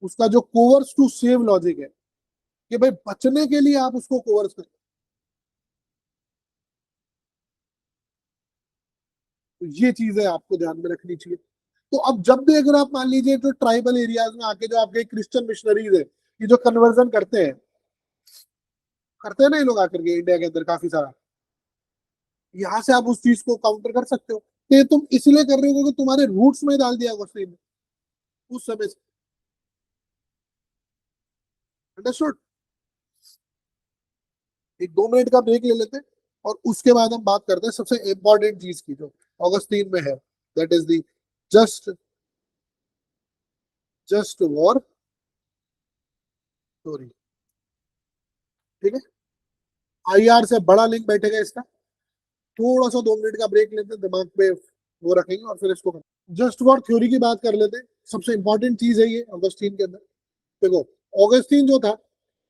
उसका जो कोवर्स टू सेव लॉजिक है कि भाई बचने के लिए आप उसको कोवर्स करें। तो ये चीजें आपको ध्यान में रखनी चाहिए। तो अब जब भी अगर आप मान लीजिए जो ट्राइबल एरियाज में आके जो आपके क्रिश्चियन मिशनरीज है, ये जो कन्वर्जन करते हैं ना ये लोग आकर के इंडिया के अंदर काफी सारा, यहाँ से आप उस चीज को काउंटर कर सकते हो कि तुम इसलिए कर रहे हो क्योंकि तुम्हारे रूट्स में डाल दिया ऑगस्टीन ने उस समय से। अंडरस्टूड? एक 2 मिनट का ब्रेक ले लेते हैं, और उसके बाद हम बात करते हैं सबसे इंपॉर्टेंट चीज की जो ऑगस्टीन में है, that is the just just war story. ठीक है। आईआर से बड़ा लिंक बैठेगा इसका। थोड़ा सा 2 मिनट का ब्रेक लेते हैं, दिमाग पे वो रखेंगे, और फिर इसको जस्ट वॉर थ्योरी की बात कर लेते हैं। सबसे इंपॉर्टेंट चीज है ये ऑगस्टीन के अंदर। देखो, ऑगस्टीन जो था,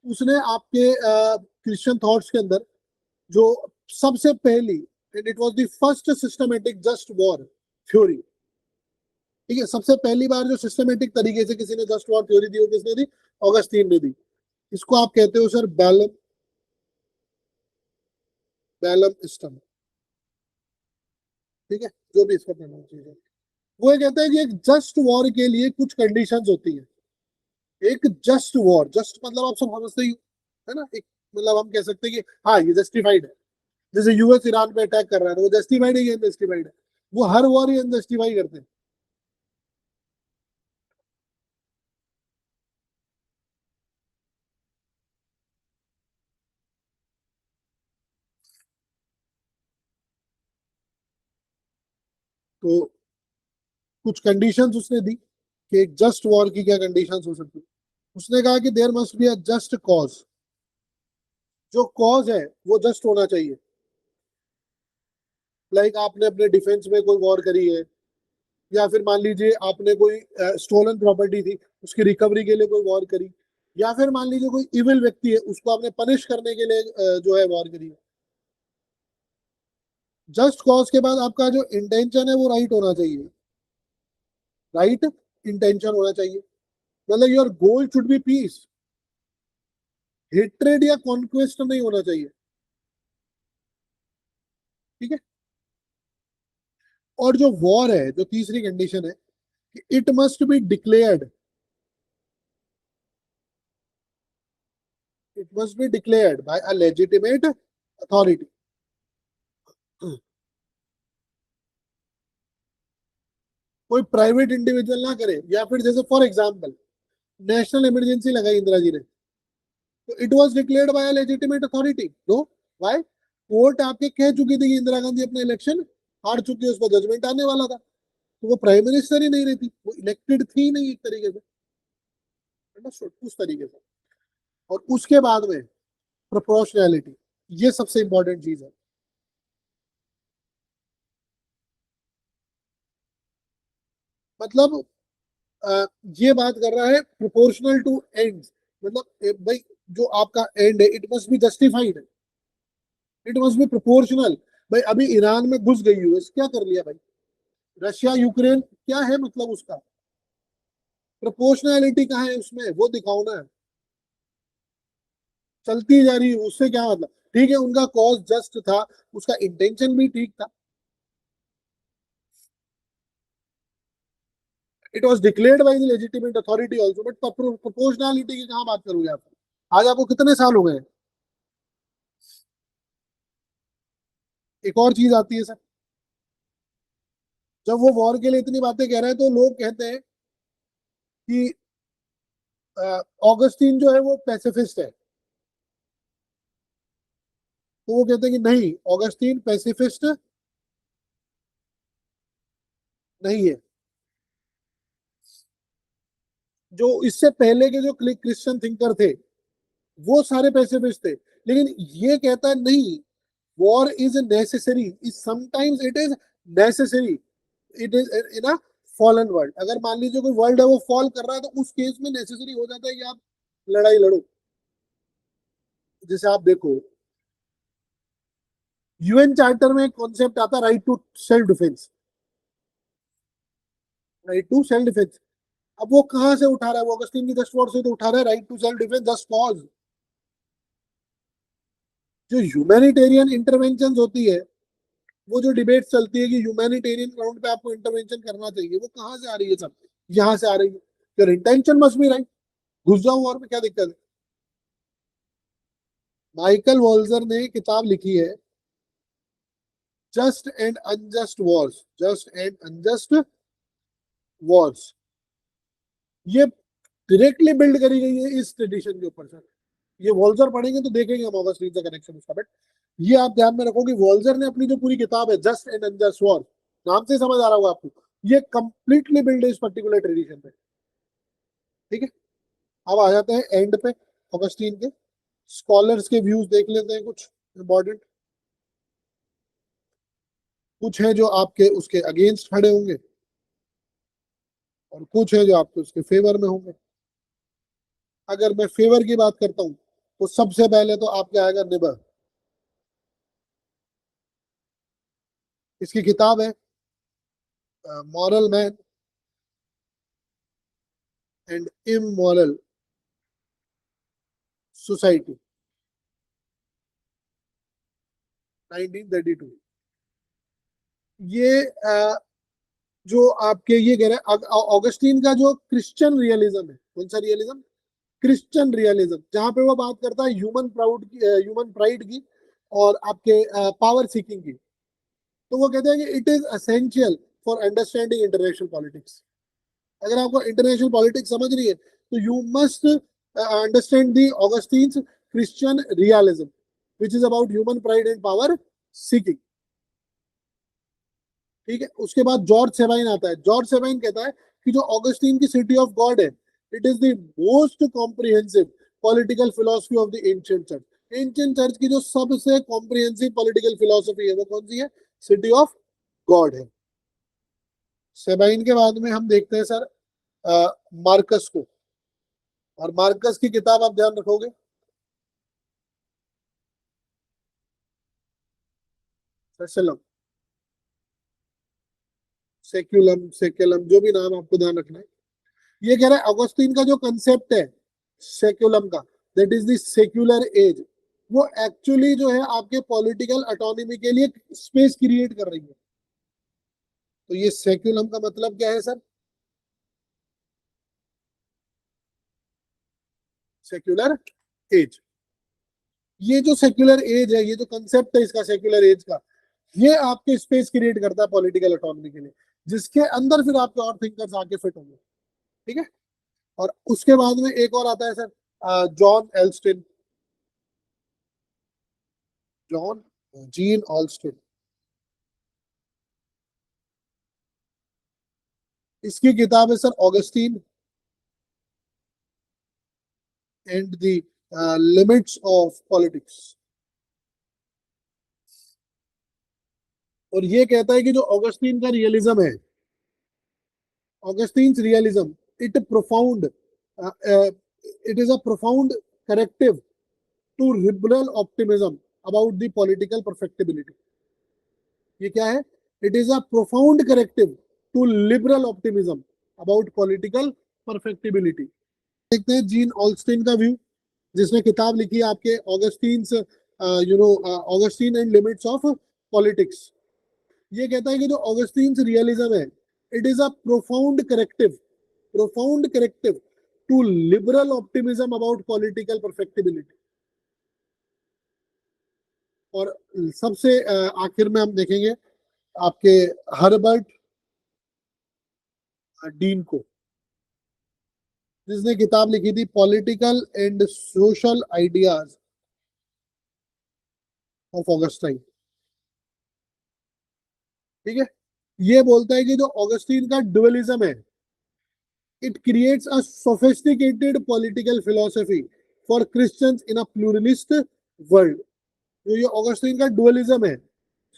उसने आपके क्रिश्चियन थॉट्स के अंदर जो सबसे पहली, and it was the first systematic just war theory, ठीक है, सबसे पहली बार जो सिस्टमेटिक तरीके से किसी ने जस्ट वॉर थ्योरी दी, वो किसने दी? ऑगस्टीन ने दी। इसको आप कहते हो सर बैलम, बैलम सिस्टम। ठीक है, जो भी इसका प्रोनाउंसिएशन है। वो ये कहता है कि एक जस्ट वॉर के लिए कुछ कंडीशंस होती है। एक जस्ट वॉर, जस्ट मतलब आप सब समझते ही हो, है ना? एक मतलब हम कह सकते हैं कि हाँ ये जस्टिफाइड है। जैसे यूएस ईरान पे अटैक कर रहा है तो वो जस्टिफाइड है या अनजस्टिफाइड है? वो हर वॉर ही अनजस्टिफाई करते हैं। तो कुछ कंडीशंस उसने दी कि एक जस्ट वॉर की क्या कंडीशंस हो सकती है। उसने कहा कि there must be a just cause. जो कॉज है वो जस्ट होना चाहिए। लाइक आपने अपने डिफेंस में कोई वॉर करी है, या फिर मान लीजिए आपने कोई स्टोलन प्रॉपर्टी थी उसकी रिकवरी के लिए कोई वॉर करी, या फिर मान लीजिए कोई इविल व्यक्ति है उसको आपने पनिश करने के लिए जो है वॉर करी है। जस्ट कॉज के बाद आपका जो इंटेंशन है वो राइट होना चाहिए। राइट इंटेंशन होना चाहिए, मतलब your goal should be peace. Hatred या कॉन्क्वेस्ट नहीं होना चाहिए। ठीक है। और जो वॉर है, जो तीसरी कंडीशन है कि it must be declared, it must be declared by a legitimate authority. कोई प्राइवेट इंडिविजुअल ना करे, या फिर जैसे फॉर एग्जांपल नेशनल इमरजेंसी लगाई इंदिरा जी ने, तो it was declared by a legitimate authority. No, why? Court आके कह चुकी थी कि इंदिरा गांधी अपना इलेक्शन हार चुकी है, उस पर जजमेंट आने वाला था, तो वो प्राइम मिनिस्टर ही नहीं रहती, वो इलेक्टेड थी ही नहीं एक तरीके से। अंडरस्टूड? उस तरीके से। और उसके बाद में प्रोपोर्शनैलिटी, ये सबसे इंपॉर्टेंट चीज है। मतलब अ, ये बात कर रहा है प्रोपोर्शनल टू एंड, मतलब भाई जो आपका एंड है it must be justified, it must B proportional. भाई अभी ईरान में घुस गई यूएस, क्या कर लिया भाई? रशिया यूक्रेन, क्या है मतलब उसका? प्रोपोर्शनैलिटी कहाँ है उसमें, वो दिखाओ ना। चलती जा रही है, उससे क्या मतलब? ठीक है उनका कॉज जस्ट था, उसका इंटेंशन भी ठीक था, it was declared by the legitimate authority also, but proportionality की कहाँ बात करोगे आप? आज आपको कितने साल हो गए? एक और चीज आती है सर, जब वो वॉर के लिए इतनी बातें कह रहे हैं तो लोग कहते हैं कि ऑगस्टीन जो है वो पैसिफिस्ट है। तो वो कहते हैं कि नहीं, ऑगस्टीन पैसिफिस्ट नहीं है। जो इससे पहले के जो क्रिश्चियन थिंकर थे वो सारे पैसिफिस्ट थे, लेकिन ये कहता है नहीं, war is necessary, is sometimes it is necessary, it is in a fallen world. अगर मान लीजिए कोई वर्ल्ड है वो फॉल कर रहा है तो उस केस में नेसेसरी हो जाता है कि आप लड़ाई लड़ो। जैसे आप देखो यूएन चार्टर में एक कॉन्सेप्ट आता है right to self defence, right to self defence. अब वो कहां से उठा रहा है? वो अगस्तीन की जस्ट वॉर से तो उठा रहा है, right to self defence just cause. जो ह्यूमैनिटेरियन इंटरवेंशन होती है, वो जो डिबेट चलती है कि ह्यूमैनिटेरियन ग्राउंड पे आपको इंटरवेंशन करना चाहिए, वो कहां से आ रही है सब? यहाँ से आ रही है। Your intention must be right, घुस जाओ वॉर में, क्या दिक्कत है? माइकल वॉल्जर ने किताब लिखी है just and unjust Wars, just and unjust Wars. ये डायरेक्टली बिल्ड करी गई है इस ट्रेडिशन के ऊपर सर। ये वॉल्जर पढ़ेंगे तो देखेंगे हम ऑगस्टीन से कनेक्शन उसका, बट ये आप ध्यान में रखो कि वॉल्जर ने अपनी जो पूरी किताब है जस्ट एंड अनजस्ट वॉर, नाम से समझ आ रहा होगा आपको, ये कंप्लीटली बिल्ड है इस पर्टिकुलर ट्रेडिशन पे। ठीक है, अब आ जाते हैं एंड पे ऑगस्टीन के। स्कॉलर्स के व्यूज देख लेते हैं कुछ इंपॉर्टेंट। कुछ है जो आपके उसके अगेंस्ट खड़े होंगे, और कुछ है जो आपके उसके फेवर में होंगे। अगर मैं फेवर की बात करता हूँ तो सबसे पहले तो आपके आएगा निबर। इसकी किताब है moral man, and immoral society, 1932। ये जो आपके ये कह रहे हैं ऑगस्टीन का जो क्रिश्चियन रियलिज्म है, कौन सा रियलिज्म? क्रिश्चियन रियलिज्म, जहां पे वो बात करता है ह्यूमन प्राइड की और आपके पावर सीकिंग की। तो वो कहते हैं कि it is essential for understanding international politics. अगर आपको इंटरनेशनल पॉलिटिक्स समझनी है तो you must understand the Augustine's Christian realism which is about human pride and power seeking. ठीक है, उसके बाद जॉर्ज सेबाइन आता है। जॉर्ज सेबाइन कहता है कि जो ऑगस्टीन की सिटी ऑफ गॉड है, it is the most comprehensive political philosophy of the ancient church. Ancient church की जो सबसे कॉम्प्रिहेंसिव पॉलिटिकल फिलोसफी है वो कौन सी है? सिटी ऑफ गॉड है। सेबाइन के बाद में हम देखते हैं सर मार्कस को, और मार्कस की किताब आप ध्यान रखोगे, सेकुलम, सेक्युलम, जो भी नाम आपको ध्यान रखना है। ये कह रहा है ऑगस्टीन का जो कंसेप्ट है सेक्युलम का, that is the secular age, वो एक्चुअली जो है आपके पॉलिटिकल ऑटोनॉमी के लिए स्पेस क्रिएट कर रही है। तो ये सेक्युलम का मतलब क्या है सर? Secular as. ये जो सेक्युलर एज है, ये जो कंसेप्ट है इसका सेक्युलर एज का, ये आपके स्पेस क्रिएट करता है पॉलिटिकल ऑटोनॉमी के लिए, जिसके अंदर फिर आपके और थिंकर्स आके फिट होंगे। ठीक है, और उसके बाद में एक और आता है सर जॉन एल्स्टिन, जॉन जीन ऑल्स्टिन। इसकी किताब है sir Augustine and the limits of politics. और ये कहता है कि जो ऑगस्टीन का रियलिज्म है, Augustine's realism, it profound it is a profound corrective to liberal optimism about the political perfectibility. ये क्या है? It is a profound corrective to liberal optimism about political perfectibility. देखते हैं जीन ऑल्स्टिन का व्यू, जिसने किताब लिखी है आपके Augustine's Augustine and limits of politics. ये कहता है कि जो ऑगस्टीन्स रियलिज्म है, it is a profound corrective to liberal optimism about political perfectibility. और सबसे आखिर में हम देखेंगे आपके हर्बर्ट डीन को, जिसने किताब लिखी थी political and social ideas of Augustine. ठीक है, ये बोलता है कि जो ऑगस्टीन का डुअलिज्म है, it creates a sophisticated political philosophy for Christians in a pluralist world. जो ये ऑगस्टीन का डुअलिज्म है,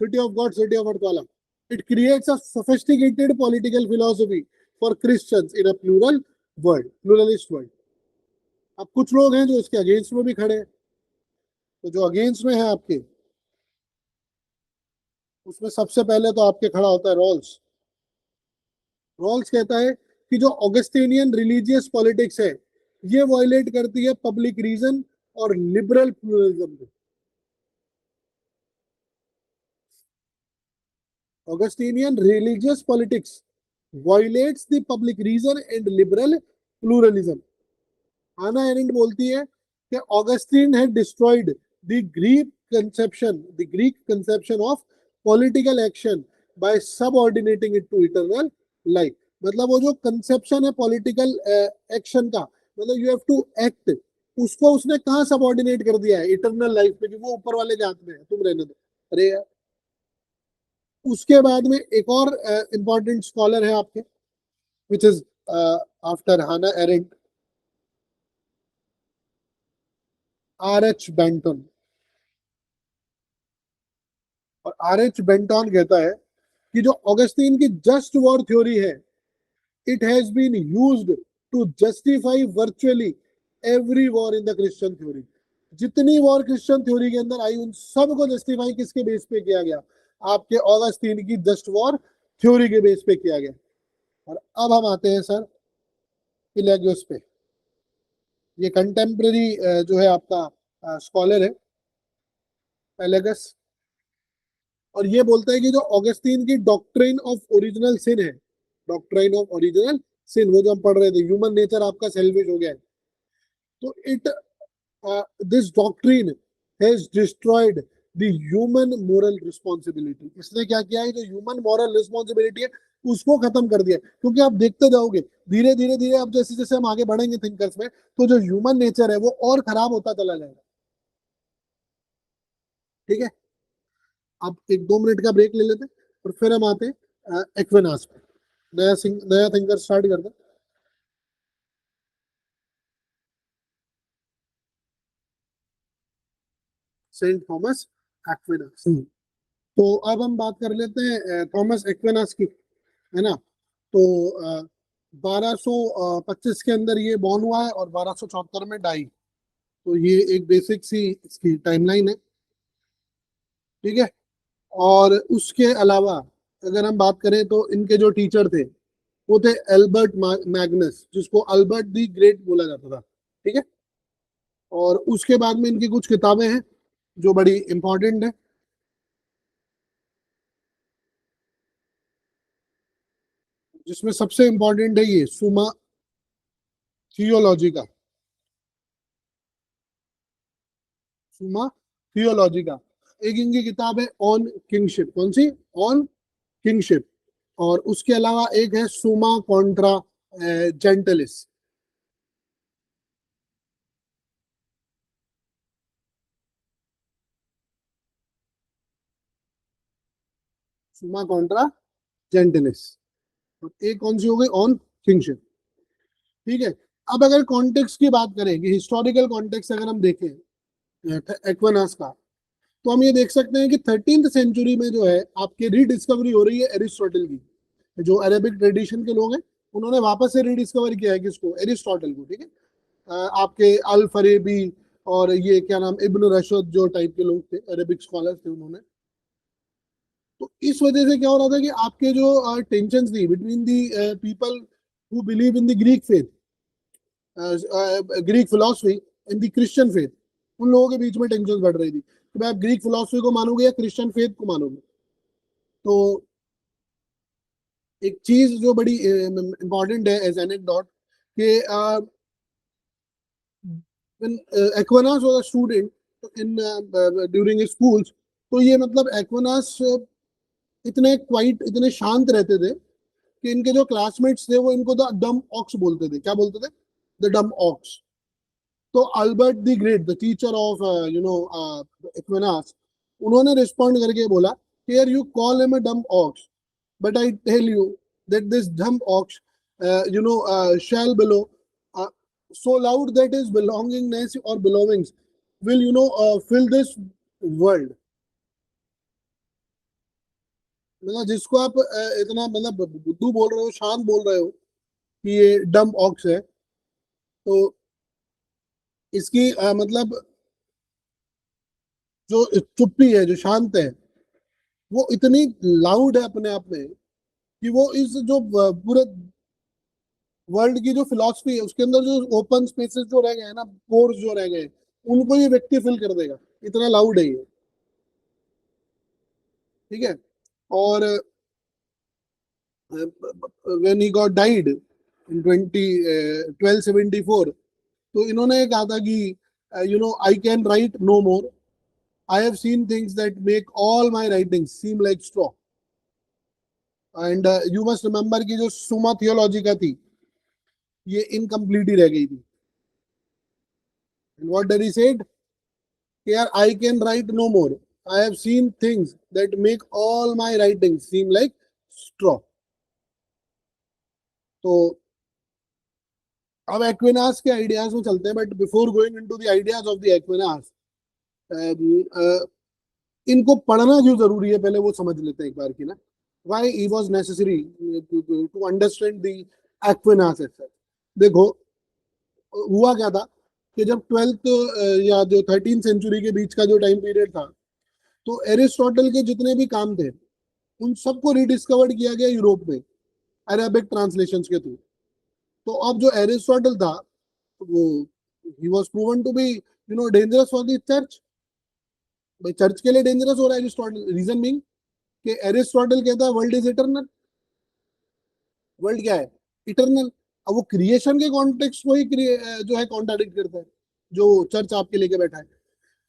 city of God, city of earth वाला, it creates a sophisticated political philosophy for Christians in a pluralist world. अब कुछ लोग हैं जो इसके अगेंस्ट में भी खड़े हैं। तो जो अगेंस्ट में है आपके, उसमें सबसे पहले तो आपके खड़ा होता है रॉल्स। रॉल्स कहता है कि जो ऑगस्टेनियन रिलीजियस पॉलिटिक्स है, ये वायलेट करती है पब्लिक रीजन और लिबरल प्लूरलिज्म को। Augustinian religious politics violates the public reason and liberal pluralism. Hannah Arendt बोलती है कि Augustine had destroyed the Greek conception of political action by subordinating it to eternal life. मतलब वो जो conception है political action का, मतलब यू हैव टू एक्ट, उसको उसने कहाँ सबऑर्डिनेट कर दिया है? इटर्नल लाइफ पे, कि वो ऊपर वाले के हाथ में है, तुम रहने दो। अरे यार, उसके बाद में एक और इंपॉर्टेंट स्कॉलर है आपके, which is after Hannah Arendt, R.H. Bainton. और R.H. बेंटन कहता है कि जो ऑगस्टीन की जस्ट वॉर थ्योरी है, it has been used to justify virtually every war in the Christian theory. जितनी वॉर क्रिश्चियन थ्योरी के अंदर आई, उन सबको जस्टिफाई किसके बेस पे किया गया? आपके ऑगस्टीन की जस्ट वॉर थ्योरी के बेस पे किया गया। और अब हम आते हैं सर पिलागियोस पे। ये कंटेम्प्रेरी जो है आपका स्कॉलर है पेलेगस, और ये बोलता है कि जो ऑगस्टीन की डॉक्ट्रिन ऑफ ओरिजिनल सिन है, डॉक्ट्रिन ऑफ ओरिजिनल सिन, वो जो हम पढ़ रहे थे, ह्यूमन नेचर आपका सेल्फिश हो गया है, तो it this doctrine has destroyed the human moral responsibility. इसने क्या किया है, जो ह्यूमन मॉरल रिस्पॉन्सिबिलिटी है उसको खत्म कर दिया। क्योंकि आप देखते जाओगे धीरे धीरे धीरे, अब जैसे जैसे हम आगे बढ़ेंगे थिंकर्स में, तो जो ह्यूमन नेचर है वो और खराब होता चला जाएगा। ठीक है, अब एक 2 मिनट का ब्रेक ले लेते हैं और फिर हम आते हैं एक्विनास पे। नया थिंकर स्टार्ट करते हैं। Saint Thomas Aquinas. तो अब हम बात कर लेते हैं थॉमस एक्विनास की, है ना। तो 1225 के अंदर ये बॉर्न हुआ है और 1274 में डाई। तो ये एक बेसिक सी इसकी टाइमलाइन है। ठीक है, और उसके अलावा अगर हम बात करें तो इनके जो टीचर थे वो थे एल्बर्ट मैग्नस, जिसको अल्बर्ट दी ग्रेट बोला जाता था। ठीक है, और उसके बाद में इनकी कुछ किताबें हैं जो बड़ी इंपॉर्टेंट है, जिसमें सबसे इंपॉर्टेंट है ये सुमा थियोलॉजी का, सुमा थियोलॉजी का। एक इनकी किताब है ऑन किंगशिप, कौन सी, ऑन किंगशिप। और उसके अलावा एक है सुमा कॉन्ट्रा जेंटलिस। सुमा कॉन्ट्रा जेंटलिस। और एक कौन सी हो गई, ऑन किंगशिप। ठीक है, अब अगर कॉन्टेक्स्ट की बात करें कि हिस्टोरिकल कॉन्टेक्स्ट अगर हम देखें एक्विनास का, तो हम ये देख सकते हैं कि 13th सेंचुरी में जो है आपकी रीडिस्कवरी हो रही है एरिस्टोटल की। जो अरेबिक ट्रेडिशन के लोग हैं उन्होंने वापस से रीडिस्कवर किया है किसको, एरिस्टोटल को। ठीक है, आपके अल फरेबी और ये क्या नाम, इब्न रशद जो टाइप के लोग थे, अरेबिक स्कॉलर्स थे उन्होंने। तो इस वजह से क्या हो रहा था कि आपके जो टेंशन थी between the people who believe in the Greek faith, Greek philosophy in the Christian faith, उन लोगों के बीच में टेंशन बढ़ रही थी कि भाई आप ग्रीक फिलोसफी को मानोगे या क्रिश्चियन फेथ को मानोगे। तो एक चीज जो बड़ी इंपॉर्टेंट है एज एनेक्डोट कि when Aquinas was a student in during his schools, तो ये मतलब एक्विनास इतने क्वाइट, इतने शांत रहते थे कि इनके जो क्लासमेट्स थे वो इनको द डम ऑक्स बोलते थे। क्या बोलते थे, द डम ऑक्स। तो Albert the great, the teacher of Aquinas, उन्होंने रिस्पॉन्ड करके बोला, here you call him a dumb ox, but I tell you that this dumb ox, shall below, so loud that his belongingness or belongings will, fill this world. मतलब जिसको आप इतना मतलब बुद्धू बोल रहे हो, शांत बोल रहे हो कि ये डम ऑक्स है, तो इसकी मतलब जो चुप्पी है, जो शांत है, वो इतनी लाउड है अपने आप में कि वो इस जो पूरे वर्ल्ड की जो फिलॉसफी है उसके अंदर जो ओपन स्पेसेस जो रह गए हैं ना, पोर्स जो रह गए, उनको ये व्यक्ति फिल कर देगा, इतना लाउड है ये। ठीक है, और when he got died in 1274, तो इन्होंने कहा था कि I can write no more, I have seen things that make all my writings seem like straw. And you must remember कि जो सुमा थियोलॉजी का थी ये इनकम्प्लीट ही रह गई थी। What did he said, here I can write no more. I have seen things that make all my writings seem like straw. तो अब एक्विनास के आइडियाज में चलते हैं, but before going into the ideas of the Aquinas, इनको पढ़ना क्यों जरूरी है पहले वो समझ लेते हैं एक बार की ना। Why it was necessary to understand the Aquinas itself. देखो हुआ क्या था कि जब 12th या जो 13th सेंचुरी के बीच का जो टाइम पीरियड था, तो एरिस्टोटल के जितने भी काम थे उन सबको रिडिस्कवर्ड किया गया यूरोप में, अरेबिक ट्रांसलेशंस के थ्रू। तो अब जो एरिस्टोटल था वो ही was proven to be dangerous for the church. भाई चर्च के लिए डेंजरस हो रहा है एरिस्टोटल, रीजन मीन कि एरिस्टोटल कहता है वर्ल्ड इज इटर्नल। वर्ल्ड क्या है? इटर्नल। अब वो क्रिएशन के कॉन्टेक्स्ट को ही जो है कॉन्ट्राडिक्ट करता है जो चर्च आपके लेके बैठा है।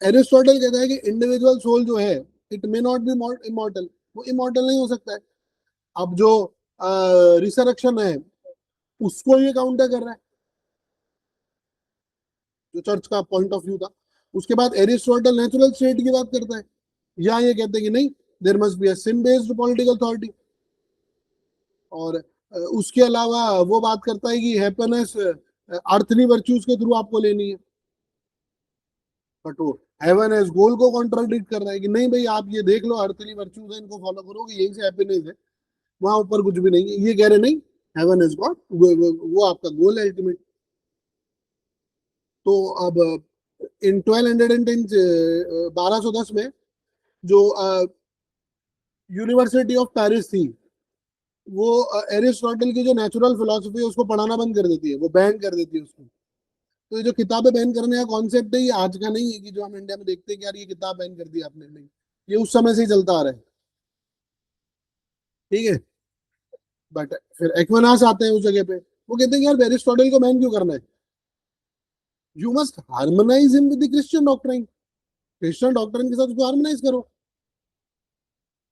एरिस्टोटल कहता है कि इंडिविजुअल सोल जो है it may not be immortal, वो इमॉर्टल नहीं हो सकता है। अब जो रिसरेक्शन है उसको ये काउंटर कर रहा है, जो चर्च का पॉइंट ऑफ व्यू था। उसके बाद एरिस्टोटल नेचुरल स्टेट की बात करता है, यहाँ ये कहते हैं कि नहीं, there must be a sin based political authority. और उसके अलावा वो बात करता है कि हैप्पीनेस अर्थली वर्च्यूज के थ्रू आपको लेनी है, बट वो हेवन एज गोल को कॉन्ट्राडिक्ट कर रहा है कि नहीं भाई आप ये देख लो अर्थली वर्च्यूज है इनको फॉलो करोगे यही से हैप्पीनेस है, वहां ऊपर कुछ भी नहीं है। ये कह रहे नहीं, हेवन इज गॉड, वो आपका गोल है अल्टीमेट। तो अब इन 1210 1210 में जो यूनिवर्सिटी ऑफ पेरिस थी वो एरिस्टोटल की जो नेचुरल फिलोसफी है उसको पढ़ाना बंद कर देती है, वो बैन कर देती है उसको। तो ये जो किताबें बैन करने का कॉन्सेप्ट है ये आज का नहीं है कि जो हम इंडिया में देखते हैं कि यार ये किताब बैन कर दी आपने, नहीं, ये उस समय से ही चलता आ रहा है। ठीक है। बट फिर एक्विनास आते हैं उस जगह पे, वो कहते हैं कि यार एरिस्टोटल को बैन क्यों करना है, you must harmonise him with the Christian doctrine, Christian doctrine के साथ उसको हार्मोनाइज करो।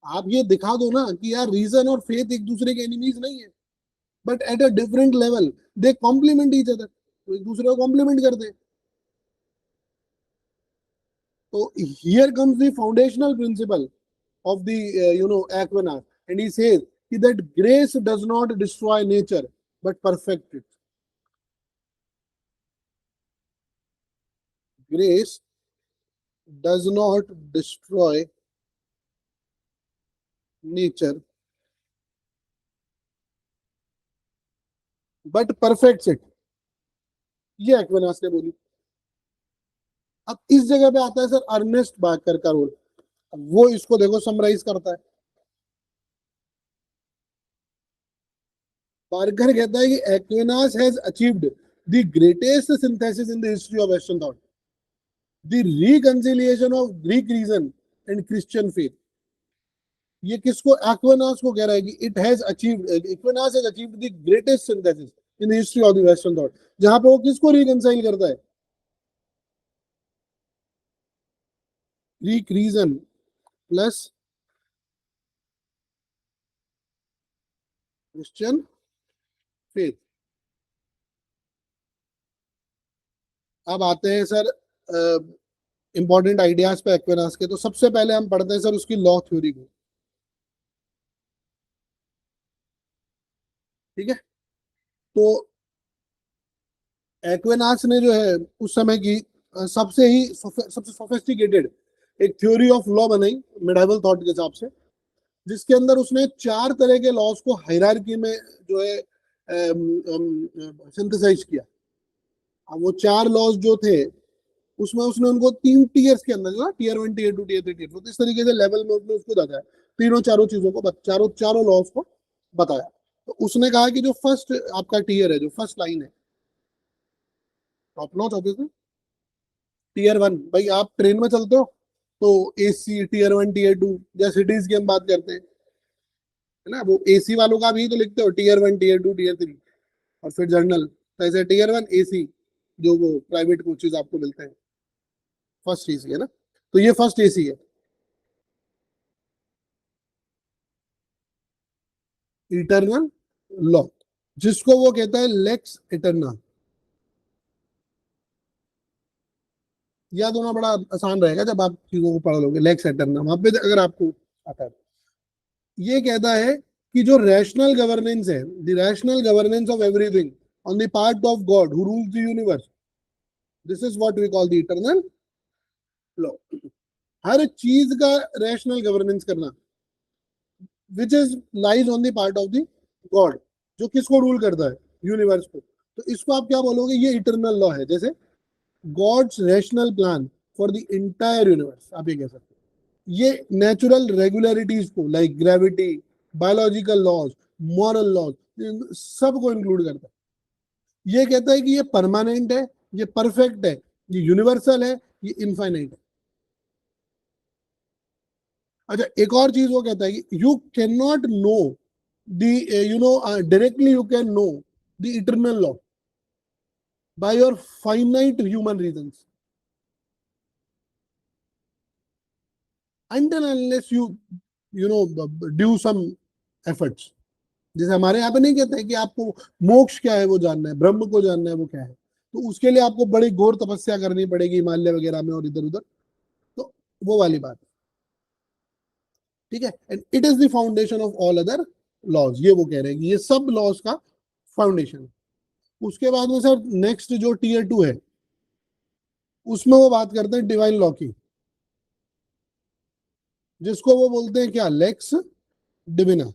आप ये दिखा दो ना कि यार रीजन और फेथ एक दूसरे के एनिमीज नहीं है, but at a different level they complement each other, तो एक दूसरे को कॉम्प्लीमेंट करते हैं। तो here comes the foundational principle of the Aquinas, and he says that grace does not destroy nature but perfect it. Grace does not destroy nature but perfects it, ये Aquinas ने बोली। अब इस जगह पे आता है सर अर्नेस्ट बार्कर का रोल। वो इसको देखो समराइज करता है। बार्कर कहता है कि Aquinas has achieved the greatest synthesis in the history of western thought, the reconciliation of Greek reason and Christian faith. ये किसको, एक्विनास को कह रहा है कि it has achieved, Aquinas has achieved the greatest synthesis in the history of the western thought, जहां पे वो किसको रिकंसाइल करता है, Greek reason plus Christian faith. अब आते हैं सर इंपॉर्टेंट आइडियाज पे एक्विनास के। तो सबसे पहले हम पढ़ते हैं सर उसकी लॉ थ्योरी को। ठीक है। तो एक्विनास ने जो है उस समय की सबसे सोफिस्टिकेटेड एक थ्योरी ऑफ लॉ बनाई मिडाइवल थॉट के हिसाब से, जिसके अंदर उसने 4 तरह के लॉज को हायरार्की में जो है सिंथेसाइज किया। अब वो 4 लॉज जो थे उसमें उसने उनको 3 टीयर्स के अंदर, ना टीयर 1 टीयर 2 टीयर 3 टीयर 4, तो इस तरीके से लेवल में उसने उसको बताया, तीनों चारों चीजों को, चारों लॉज को बताया। तो उसने कहा कि जो फर्स्ट आपका टीयर है, जो फर्स्ट लाइन है, टॉप नॉच ऑब्वियसली, टीयर 1, भाई आप ट्रेन में चलते हो तो एसी टीयर 1 टीयर 2, या सिटीज की हम बात करते हैं, है ना, वो एसी वालों का भी तो लिखते हो टीयर 1 टीयर 2 टीयर 3, और फिर जर्नल, तो ऐसे टीयर 1 एसी जो वो प्राइवेट कोचेज आपको मिलते हैं, फर्स्ट एसी है ना, तो ये फर्स्ट एसी है, इटर्नल लॉ, जिसको वो कहता है लेक्स इटर्ना। याद होना बड़ा आसान रहेगा जब आप चीजों को पढ़ लोगे, लेक्स इटर्ना वहां पे अगर आपको आता है। ये कहता है कि जो रैशनल गवर्नेंस है, the rational governance of everything on the part of God who rules the universe, this is what we call the eternal law. हर चीज का रैशनल गवर्नेंस करना, which is lies on the part of the God, जो किसको rule करता है, universe को, तो इसको आप क्या बोलोगे, ये इटर्नल लॉ है। जैसे God's rational plan for the entire universe, आप ये कह सकते हो। ये नेचुरल रेगुलरिटीज को, like gravity, biological laws, moral laws, सबको इंक्लूड करता है। ये कहता है कि ये परमानेंट है, ये परफेक्ट है, ये यूनिवर्सल है, ये इनफाइनाइट है। अच्छा, एक और चीज वो कहता है कि you can not know the, you know, directly you can know the eternal law by your finite human reasons until unless you know do some efforts। जैसे हमारे यहाँ पे नहीं कहते हैं कि आपको मोक्ष क्या है वो जानना है, ब्रह्म को जानना है वो क्या है, तो उसके लिए आपको बड़ी घोर तपस्या करनी पड़ेगी हिमालय वगैरह में और इधर उधर। तो वो वाली बात है, ठीक है। And it is the foundation of all other laws, ये वो कह रहे हैं कि ये सब लॉज का फाउंडेशन है। उसके बाद में सर नेक्स्ट जो टीयर 2 है, उसमें वो बात करते हैं डिवाइन लॉ की, जिसको वो बोलते हैं क्या, लेक्स डिविना,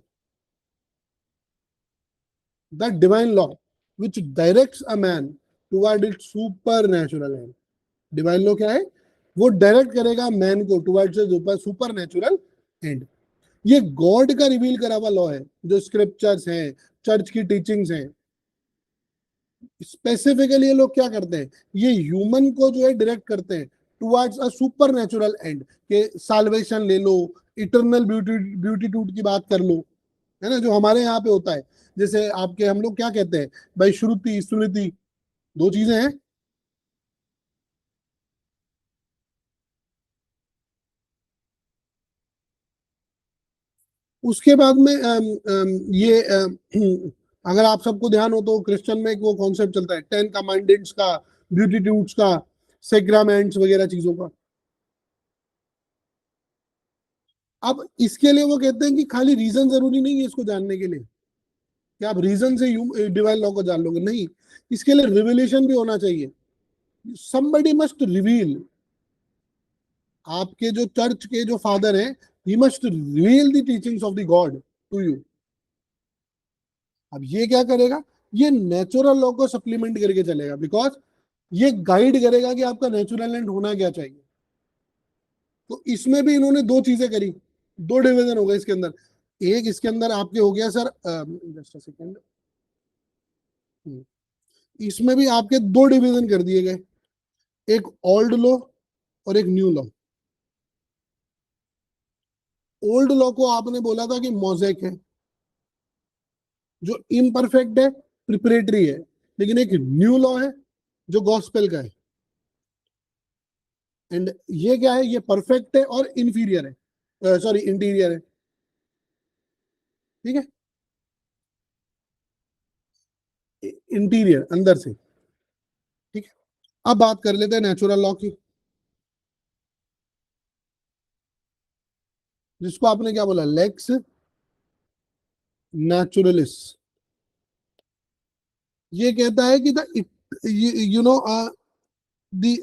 the divine law which directs a man toward its supernatural end. Divine law क्या है, वो डायरेक्ट करेगा मैन को टुवर्ड्स इट्स सुपरनैचुरल एंड। ये गॉड का रिवील करा हुआ लॉ है, जो स्क्रिप्चर्स हैं, चर्च की टीचिंग्स हैं। स्पेसिफिकली ये लोग क्या करते हैं, ये ह्यूमन को जो है डायरेक्ट करते हैं टुवर्ड्स अ सुपरनैचुरल एंड, के साल्वेशन ले लो, इटर्नल ब्यूटीट्यूड की बात कर लो, है ना, जो हमारे यहाँ पे होता है। जैसे आपके हम लोग क्या कहते हैं भाई, श्रुति स्मृति, दो चीजें हैं। उसके बाद में ये अगर आप सबको ध्यान हो तो क्रिश्चियन में एक वो कॉन्सेप्ट चलता है 10 कमांडेंट्स का, ब्यूटीट्यूड्स का, सेक्रामेंट्स वगैरह चीजों का। अब इसके लिए वो कहते हैं कि खाली रीजन जरूरी नहीं है इसको जानने के लिए, कि आप रीजन से डिवाइन लॉ को जान लोगे, नहीं, इसके लिए रिविलेशन भी होना चाहिए। somebody must रिवील, आपके जो चर्च के जो फादर हैं, he must reveal the teachings of the God to you. अब ये क्या करेगा, ये नेचुरल लॉ को सप्लीमेंट करके चलेगा, बिकॉज ये गाइड करेगा कि आपका नेचुरल एंड होना क्या चाहिए। तो इसमें भी इन्होंने दो चीजें करी, दो डिवीजन हो गए इसके अंदर। एक इसके अंदर आपके हो गया सर, जस्ट सेकेंड, इसमें भी आपके दो डिवीजन कर दिए गए, एक ओल्ड लॉ और एक न्यू लॉ। ओल्ड लॉ को आपने बोला था कि मोज़ेक है, जो इम्परफेक्ट है, प्रिपरेटरी है, लेकिन एक न्यू लॉ है जो गॉस्पेल का है। एंड ये क्या है, ये परफेक्ट है और इंफीरियर है, सॉरी इंटीरियर है, ठीक है, इंटीरियर अंदर से, ठीक है। अब बात कर लेते हैं नेचुरल लॉ की, जिसको आपने क्या बोला, लेक्स नेचुरलिस। ये कहता है कि the, you know, the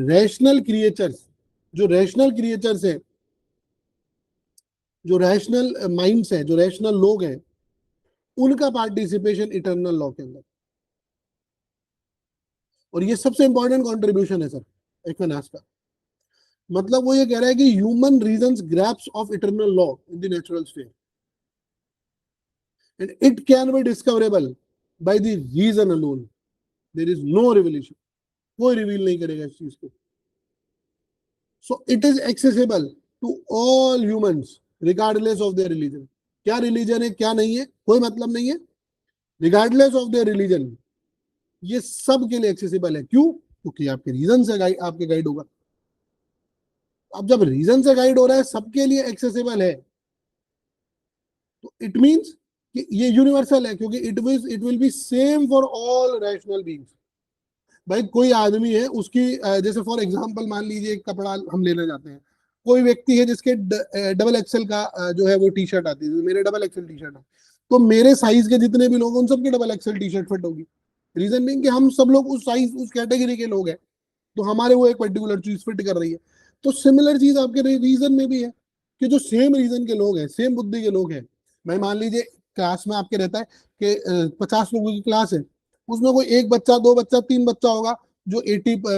rational creatures, जो रैशनल क्रिएचर्स है, जो रैशनल माइंड्स है, जो रैशनल लोग हैं, उनका पार्टिसिपेशन इटर्नल लॉ के अंदर। और ये सबसे इंपॉर्टेंट कंट्रीब्यूशन है सर एक्विनास का। मतलब वो ये कह रहा है कि human reasons grasps of eternal law in the natural sphere and it can be discoverable by the reason alone, there is no revelation, कोई रिवील नहीं करेगा इस चीज को। So it is accessible to all humans regardless of their religion. क्या religion है क्या नहीं है कोई मतलब नहीं है, रिगार्डलेस ऑफ देयर रिलीजन, ये सब के लिए एक्सेसिबल है। क्यों? क्योंकि आपके रीजन से गाइड, आपके गाइड होगा। अब जब रीजन से गाइड हो रहा है, सबके लिए एक्सेसिबल है, तो इट मींस कि ये यूनिवर्सल है, क्योंकि it will be same for all rational beings. भाई कोई आदमी है, उसकी जैसे फॉर एग्जांपल मान लीजिए एक कपड़ा हम लेने जाते हैं, कोई व्यक्ति है जिसके डबल एक्सेल का जो है वो टी शर्ट आती है, मेरे डबल एक्सेल टी शर्ट है, तो मेरे साइज के जितने भी लोग, उन सबके double XL T shirt fit होगी। रीजन बीइंग कि हम सब लोग उस साइज, उस कैटेगरी के लोग हैं, तो हमारे वो एक पर्टिकुलर चीज फिट कर रही है। तो सिमिलर चीज आपके रीजन में भी है, कि जो सेम रीजन के लोग हैं, सेम बुद्धि के लोग हैं, भाई मान लीजिए क्लास में आपके रहता है कि 50 लोगों की क्लास है, उसमें कोई एक बच्चा, दो बच्चा, तीन बच्चा होगा जो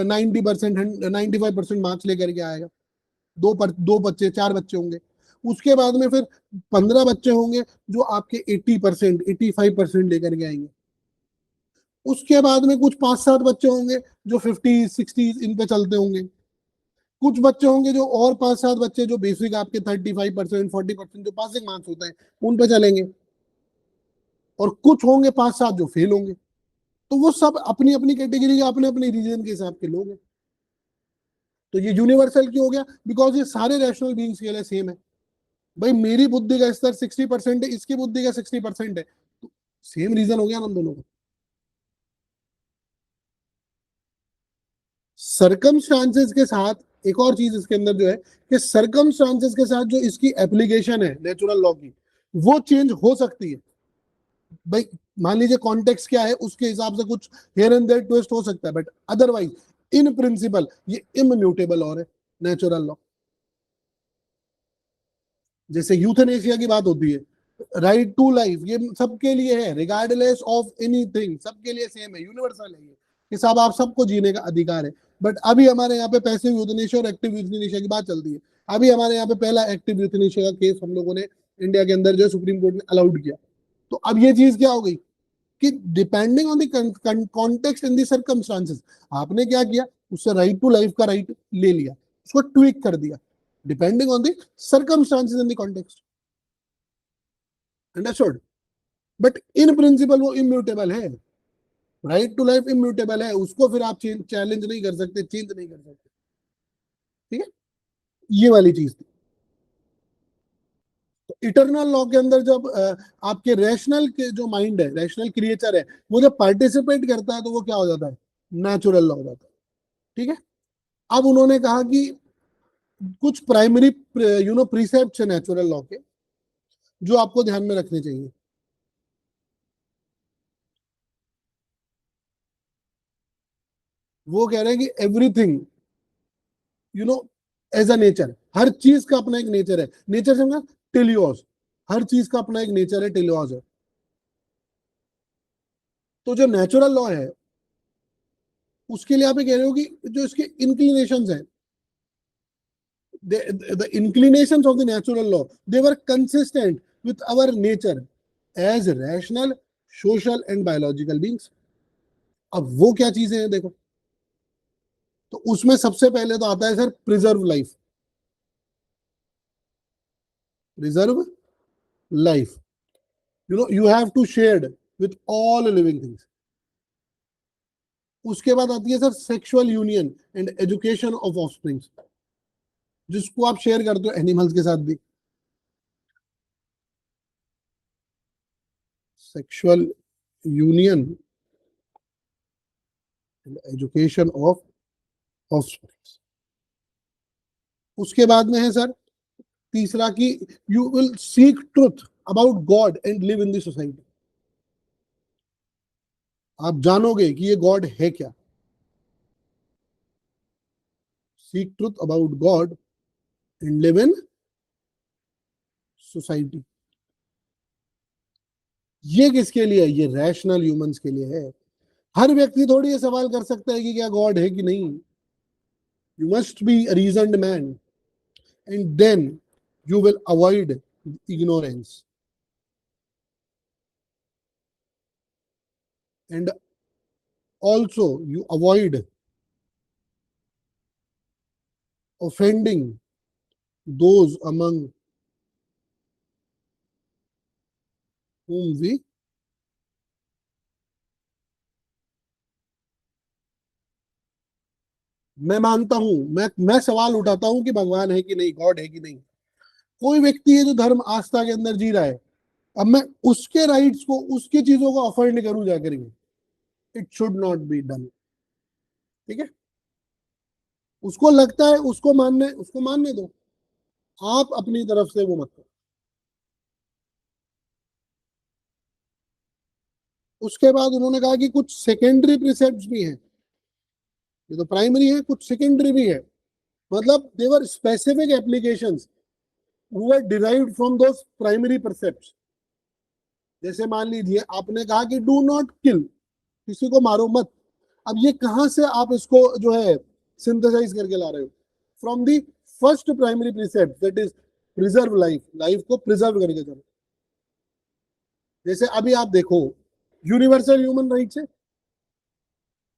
90% 95% मार्क्स लेकर के आएगा, दो बच्चे, चार बच्चे होंगे। उसके बाद में फिर 15 बच्चे होंगे जो आपके 80% 85% लेकर के आएंगे। उसके बाद में कुछ 5-7 बच्चे होंगे जो 50-60 इन पे चलते होंगे, कुछ बच्चे होंगे जो और 5-7 बच्चे जो बेसिक आपके 35%, 40% जो पासिंग मार्क्स होता है उन पे चलेंगे, और कुछ होंगे 5-7 जो फेल होंगे। तो वो सब अपनी अपनी कैटेगरी के अपने अपने रीजन के हिसाब के लोग हैं। तो ये यूनिवर्सल क्यों हो गया? बिकॉज ये सारे रैशनल बीइंग्स के लिए सेम है। भाई मेरी बुद्धि का स्तर 60% है, इसकी बुद्धि का 60% है, तो सेम रीजन हो गया ना हम दोनों का। सर्कमस्टांसेस के साथ एक और चीज इसके अंदर जो है कि सर्कमस्टांसेस के साथ जो इसकी एप्लीकेशन है नेचुरल लॉ की, वो चेंज हो सकती है। भाई मान लीजिए कॉन्टेक्स्ट क्या है उसके हिसाब से कुछ हियर एंड देयर ट्विस्ट हो सकता है, बट अदरवाइज इन प्रिंसिपल ये इम्यूटेबल और है नेचुरल लॉ। जैसे यूथनेशिया की बात होती है, राइट टू लाइफ, ये सबके लिए है, रिगार्डलेस ऑफ एनीथिंग, सबके लिए सेम है, यूनिवर्सल है ये कि साहब आप सबको जीने का अधिकार है। बट अभी हमारे यहाँ पे पैसिव यूथनेशिया और एक्टिव यूथनेशिया की बात चलती है। अभी हमारे यहाँ पे पहला एक्टिव यूथनेशिया का केस हम लोगों ने इंडिया के अंदर जो सुप्रीम कोर्ट ने अलाउड किया। तो अब ये चीज क्या हो गई कि depending on the context in the circumstances, आपने क्या किया, उससे राइट टू लाइफ का राइट ले लिया, उसको ट्विक कर दिया depending on the circumstances in the context. Understood? But in principle वो इम्यूटेबल है, राइट टू लाइफ इम्यूटेबल है, उसको फिर आप चैलेंज नहीं कर सकते, चेंज नहीं कर सकते। ठीक है, ये वाली चीज थी। तो इटरनल लॉ के अंदर जब आपके रैशनल के जो माइंड है, रैशनल क्रिएचर है, वो जब पार्टिसिपेट करता है तो वो क्या हो जाता है? नेचुरल लॉ हो जाता है। ठीक है, अब उन्होंने कहा कि कुछ प्राइमरी प्रीसेप्ट्स है नेचुरल लॉ के जो आपको ध्यान में रखने चाहिए। वो कह रहे हैं कि everything you know as a nature, हर चीज का अपना एक नेचर है। नेचर समझा, टेलियोस, हर चीज का अपना एक नेचर है, टेलियोस है। तो जो नेचुरल लॉ है उसके लिए आप ये कह रहे हो कि जो इसके इंक्लिनेशंस है, the inclinations of the natural law, they were consistent with our nature as rational, social and biological beings. अब वो क्या चीजें हैं देखो, तो उसमें सबसे पहले तो आता है sir preserve life. Preserve life, you have to shared with all living things. उसके बाद आती है sir sexual union and education of offspring, जिसको आप शेयर करते हो एनिमल्स के साथ भी। Sexual union and education of offspring. उसके बाद में है सर तीसरा कि you will seek truth about God and live in the society. आप जानोगे कि ये गॉड है क्या। Seek truth about God and live in society. ये किसके लिए है? ये रैशनल ह्यूमंस के लिए है। हर व्यक्ति थोड़ी ये सवाल कर सकता है कि क्या गॉड है कि नहीं। You must be a reasoned man and then you will avoid ignorance and also you avoid offending those among whom we मैं मानता हूं, मैं सवाल उठाता हूं कि भगवान है कि नहीं, गॉड है कि नहीं। कोई व्यक्ति है जो धर्म आस्था के अंदर जी रहा है, अब मैं उसके राइट्स को, उसकी चीजों को अफोर्ड करूं जाकर के, it should not be done. ठीक है, उसको लगता है उसको मानने दो, आप अपनी तरफ से वो मत करो। उसके बाद उन्होंने कहा कि कुछ सेकेंडरी प्रिसेप्ट्स भी हैं। ये तो प्राइमरी है, कुछ सेकेंडरी भी है, मतलब their specific applications who are derived from those primary precepts। जैसे मान लीजिए आपने कहा कि डू नॉट किल, किसी को मारो मत। अब ये कहां से आप इसको जो है सिंथेसाइज करके ला रहे हो? From the first primary precept, that is preserve life, life को प्रिजर्व करके चलो। जैसे अभी आप देखो यूनिवर्सल ह्यूमन राइट्स है,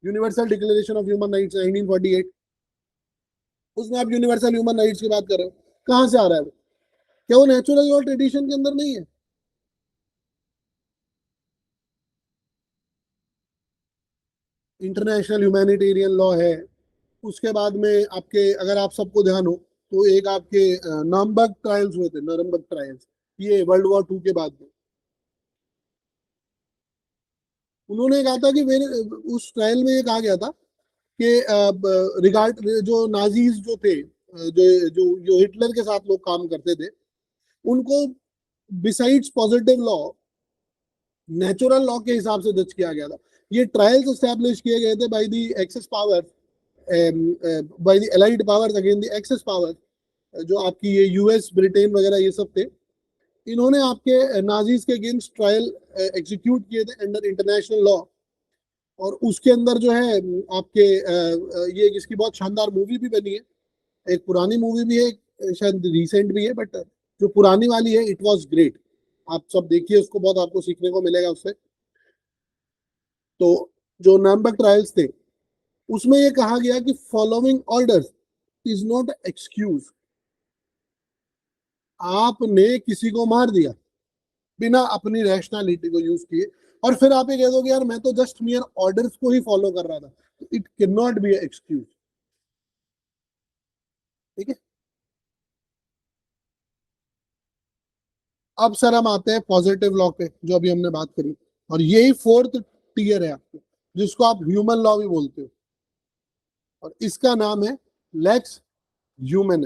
universal declaration of human rights 1948, उसमें आप यूनिवर्सल ह्यूमन राइट्स की बात कर रहे हो, कहां से आ रहा है वो? क्या वो नेचुरल लॉ ट्रेडिशन के अंदर नहीं है? इंटरनेशनल ह्यूमैनिटेरियन लॉ है। उसके बाद में आपके, अगर आप सबको ध्यान हो, तो एक आपके नर्मबर्ग ट्रायल्स हुए थे, नर्मबर्ग ट्रायल्स, ये वर्ल्ड वॉर 2 के बाद में। उन्होंने कहा था कि मेरे, उस ट्रायल में ये कहा गया था कि रिगार्ड जो नाजीज जो थे, जो जो जो हिटलर के साथ लोग काम करते थे, उनको besides positive law, natural law के हिसाब से जज किया गया था। ये ट्रायल्स एस्टैब्लिश किए गए थे by the axis power, by the allied powers against the axis power, जो आपकी ये यूएस, ब्रिटेन वगैरह ये सब थे। इन्होंने आपके नाजीज के अगेंस्ट ट्रायल एग्जीक्यूट किए थे अंडर इंटरनेशनल लॉ। और उसके अंदर जो है आपके ये इसकी बहुत शानदार मूवी भी बनी है। एक पुरानी मूवी भी है, एक शायद रिसेंट भी है, बट जो पुरानी वाली है इट वाज ग्रेट। आप सब देखिए उसको, बहुत आपको सीखने को मिलेगा उससे। तो जो नर्मबर्ग ट्रायल्स थे, उसमें ये कहा गया कि following orders is not excuse. आपने किसी को मार दिया बिना अपनी रैशनैलिटी को यूज किए, और फिर आप ये कह दोगे यार मैं तो जस्ट मियर ऑर्डर्स को ही फॉलो कर रहा था, it can not B excuse. ठीक है। अब सर हम आते हैं पॉजिटिव लॉ पे, जो अभी हमने बात करी, और यही फोर्थ टीयर है आपको, जिसको आप ह्यूमन लॉ भी बोलते हो, और इसका नाम है lex human.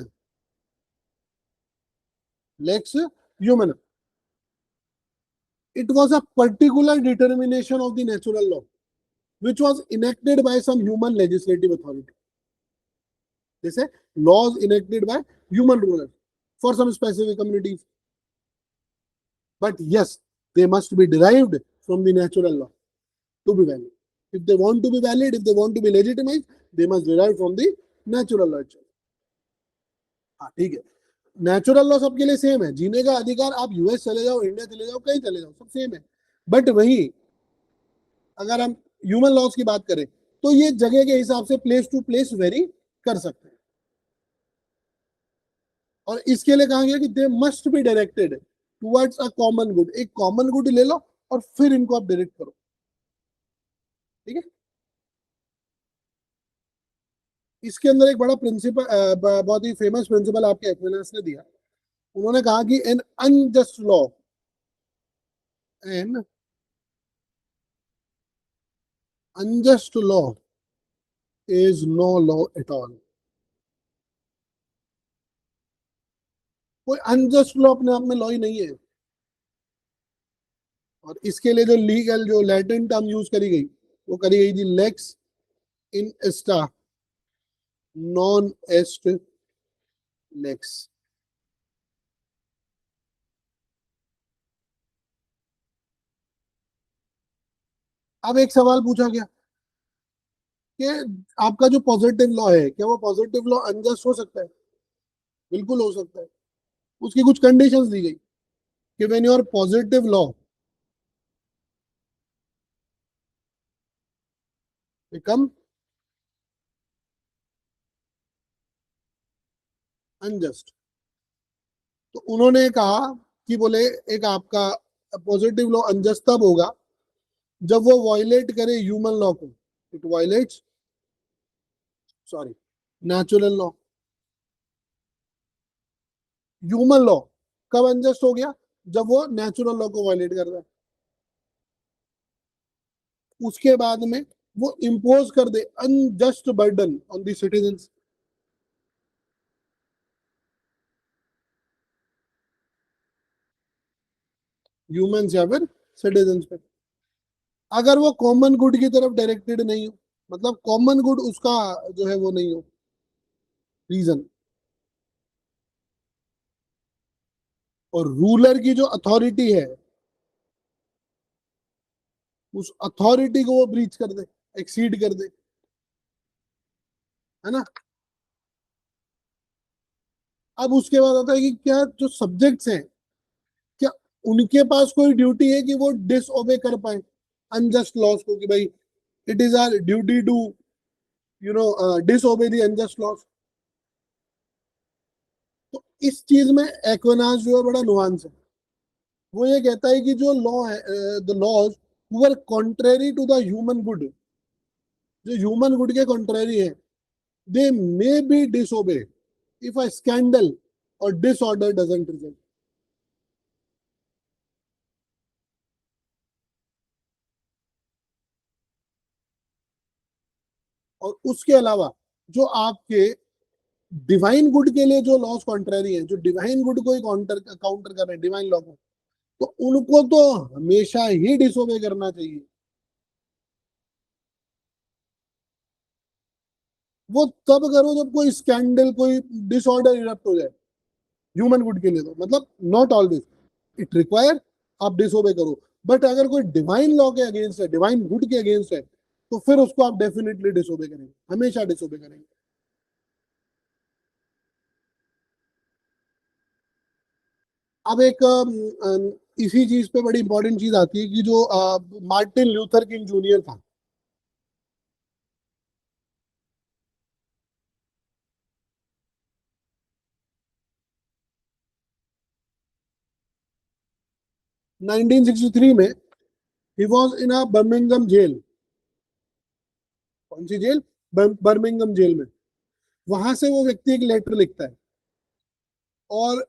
Lex human, it was a particular determination of the natural law which was enacted by some human legislative authority. जैसे laws enacted by human rulers for some specific communities, but yes, they must be derived from the natural law to be valid. If they want to be valid, if they want to be legitimized, they must derive from the natural law. हाँ ठीक है, natural law सबके लिए same है, जीने का अधिकार आप यूएस चले जाओ, इंडिया चले जाओ, कहीं चले जाओ, सब सेम है। बट वही अगर हम ह्यूमन लॉज की बात करें, तो ये जगह के हिसाब से प्लेस टू प्लेस वेरी कर सकते हैं। और इसके लिए कहा गया कि they must be directed towards a common good. एक कॉमन गुड ले लो और फिर इनको आप डायरेक्ट करो। ठीक है। इसके अंदर एक बड़ा प्रिंसिपल, बहुत ही फेमस प्रिंसिपल आपके एक्विनास ने दिया। उन्होंने कहा कि an unjust law, an unjust law is no law at all. कोई अनजस्ट लॉ अपने आप में लॉ ही नहीं है। और इसके लिए जो लीगल, जो लैटिन टर्म यूज करी गई, वो करी गई थी लेक्स इन एस्टा नॉन एस्ट लेक्स। अब एक सवाल पूछा गया कि आपका जो पॉजिटिव लॉ है, क्या वो पॉजिटिव लॉ अनजस्ट हो सकता है? बिल्कुल हो सकता है। उसकी कुछ कंडीशंस दी गई कि when your positive law become unjust, तो उन्होंने कहा कि बोले एक आपका पॉजिटिव लॉ अनजस्ट तब होगा जब वो वायलेट करे ह्यूमन लॉ को, it violets, sorry, natural law. Human law कब अनजस्ट हो गया? जब वो नेचुरल लॉ को वायलेट कर रहा है। उसके बाद में वो इम्पोज कर दे unjust burden on the citizens, humans या फिर सिटीजंस पे, अगर वो कॉमन गुड की तरफ डायरेक्टेड नहीं हो, मतलब कॉमन गुड उसका जो है वो नहीं हो रीजन। और रूलर की जो अथॉरिटी है, उस अथॉरिटी को वो ब्रीच कर दे, एक्सीड कर दे, है ना। अब उसके बाद आता है कि क्या जो सब्जेक्ट्स हैं, क्या उनके पास कोई ड्यूटी है कि वो डिसओबे कर पाए अनजस्ट लॉज को, कि भाई it is our duty to disobey the unjust laws. तो इस चीज में एक्विनास जो है बड़ा नुआंस है। वो ये कहता है कि जो लॉ है, the laws were contrary to the human good, जो ह्यूमन गुड के कॉन्ट्रेरी है, they may be disobey if a scandal or disorder doesn't result. और उसके अलावा जो आपके डिवाइन गुड के लिए जो लॉस कॉन्ट्ररी है, जो डिवाइन गुड को ही काउंटर कर रहे हैं, डिवाइन लॉ को, तो उनको तो हमेशा ही डिसोबे करना चाहिए। वो तब करो जब कोई स्कैंडल, कोई डिसऑर्डर इरप्ट हो जाए ह्यूमन गुड के लिए, तो मतलब नॉट ऑलवेज इट रिक्वायर आप डिसोबे करो। बट अगर कोई डिवाइन लॉ के अगेंस्ट है, डिवाइन गुड के अगेंस्ट है, तो फिर उसको आप डेफिनेटली डिसोबे करेंगे, हमेशा डिसोबे करेंगे। अब एक इसी चीज पे बड़ी इंपॉर्टेंट चीज आती है कि जो मार्टिन लूथर किंग जूनियर था, नाइनटीन सिक्सटी थ्री में he was in a Birmingham jail. कौन सी जेल? बर्मिंगम जेल में। वहां से वो व्यक्ति एक लेटर लिखता है, और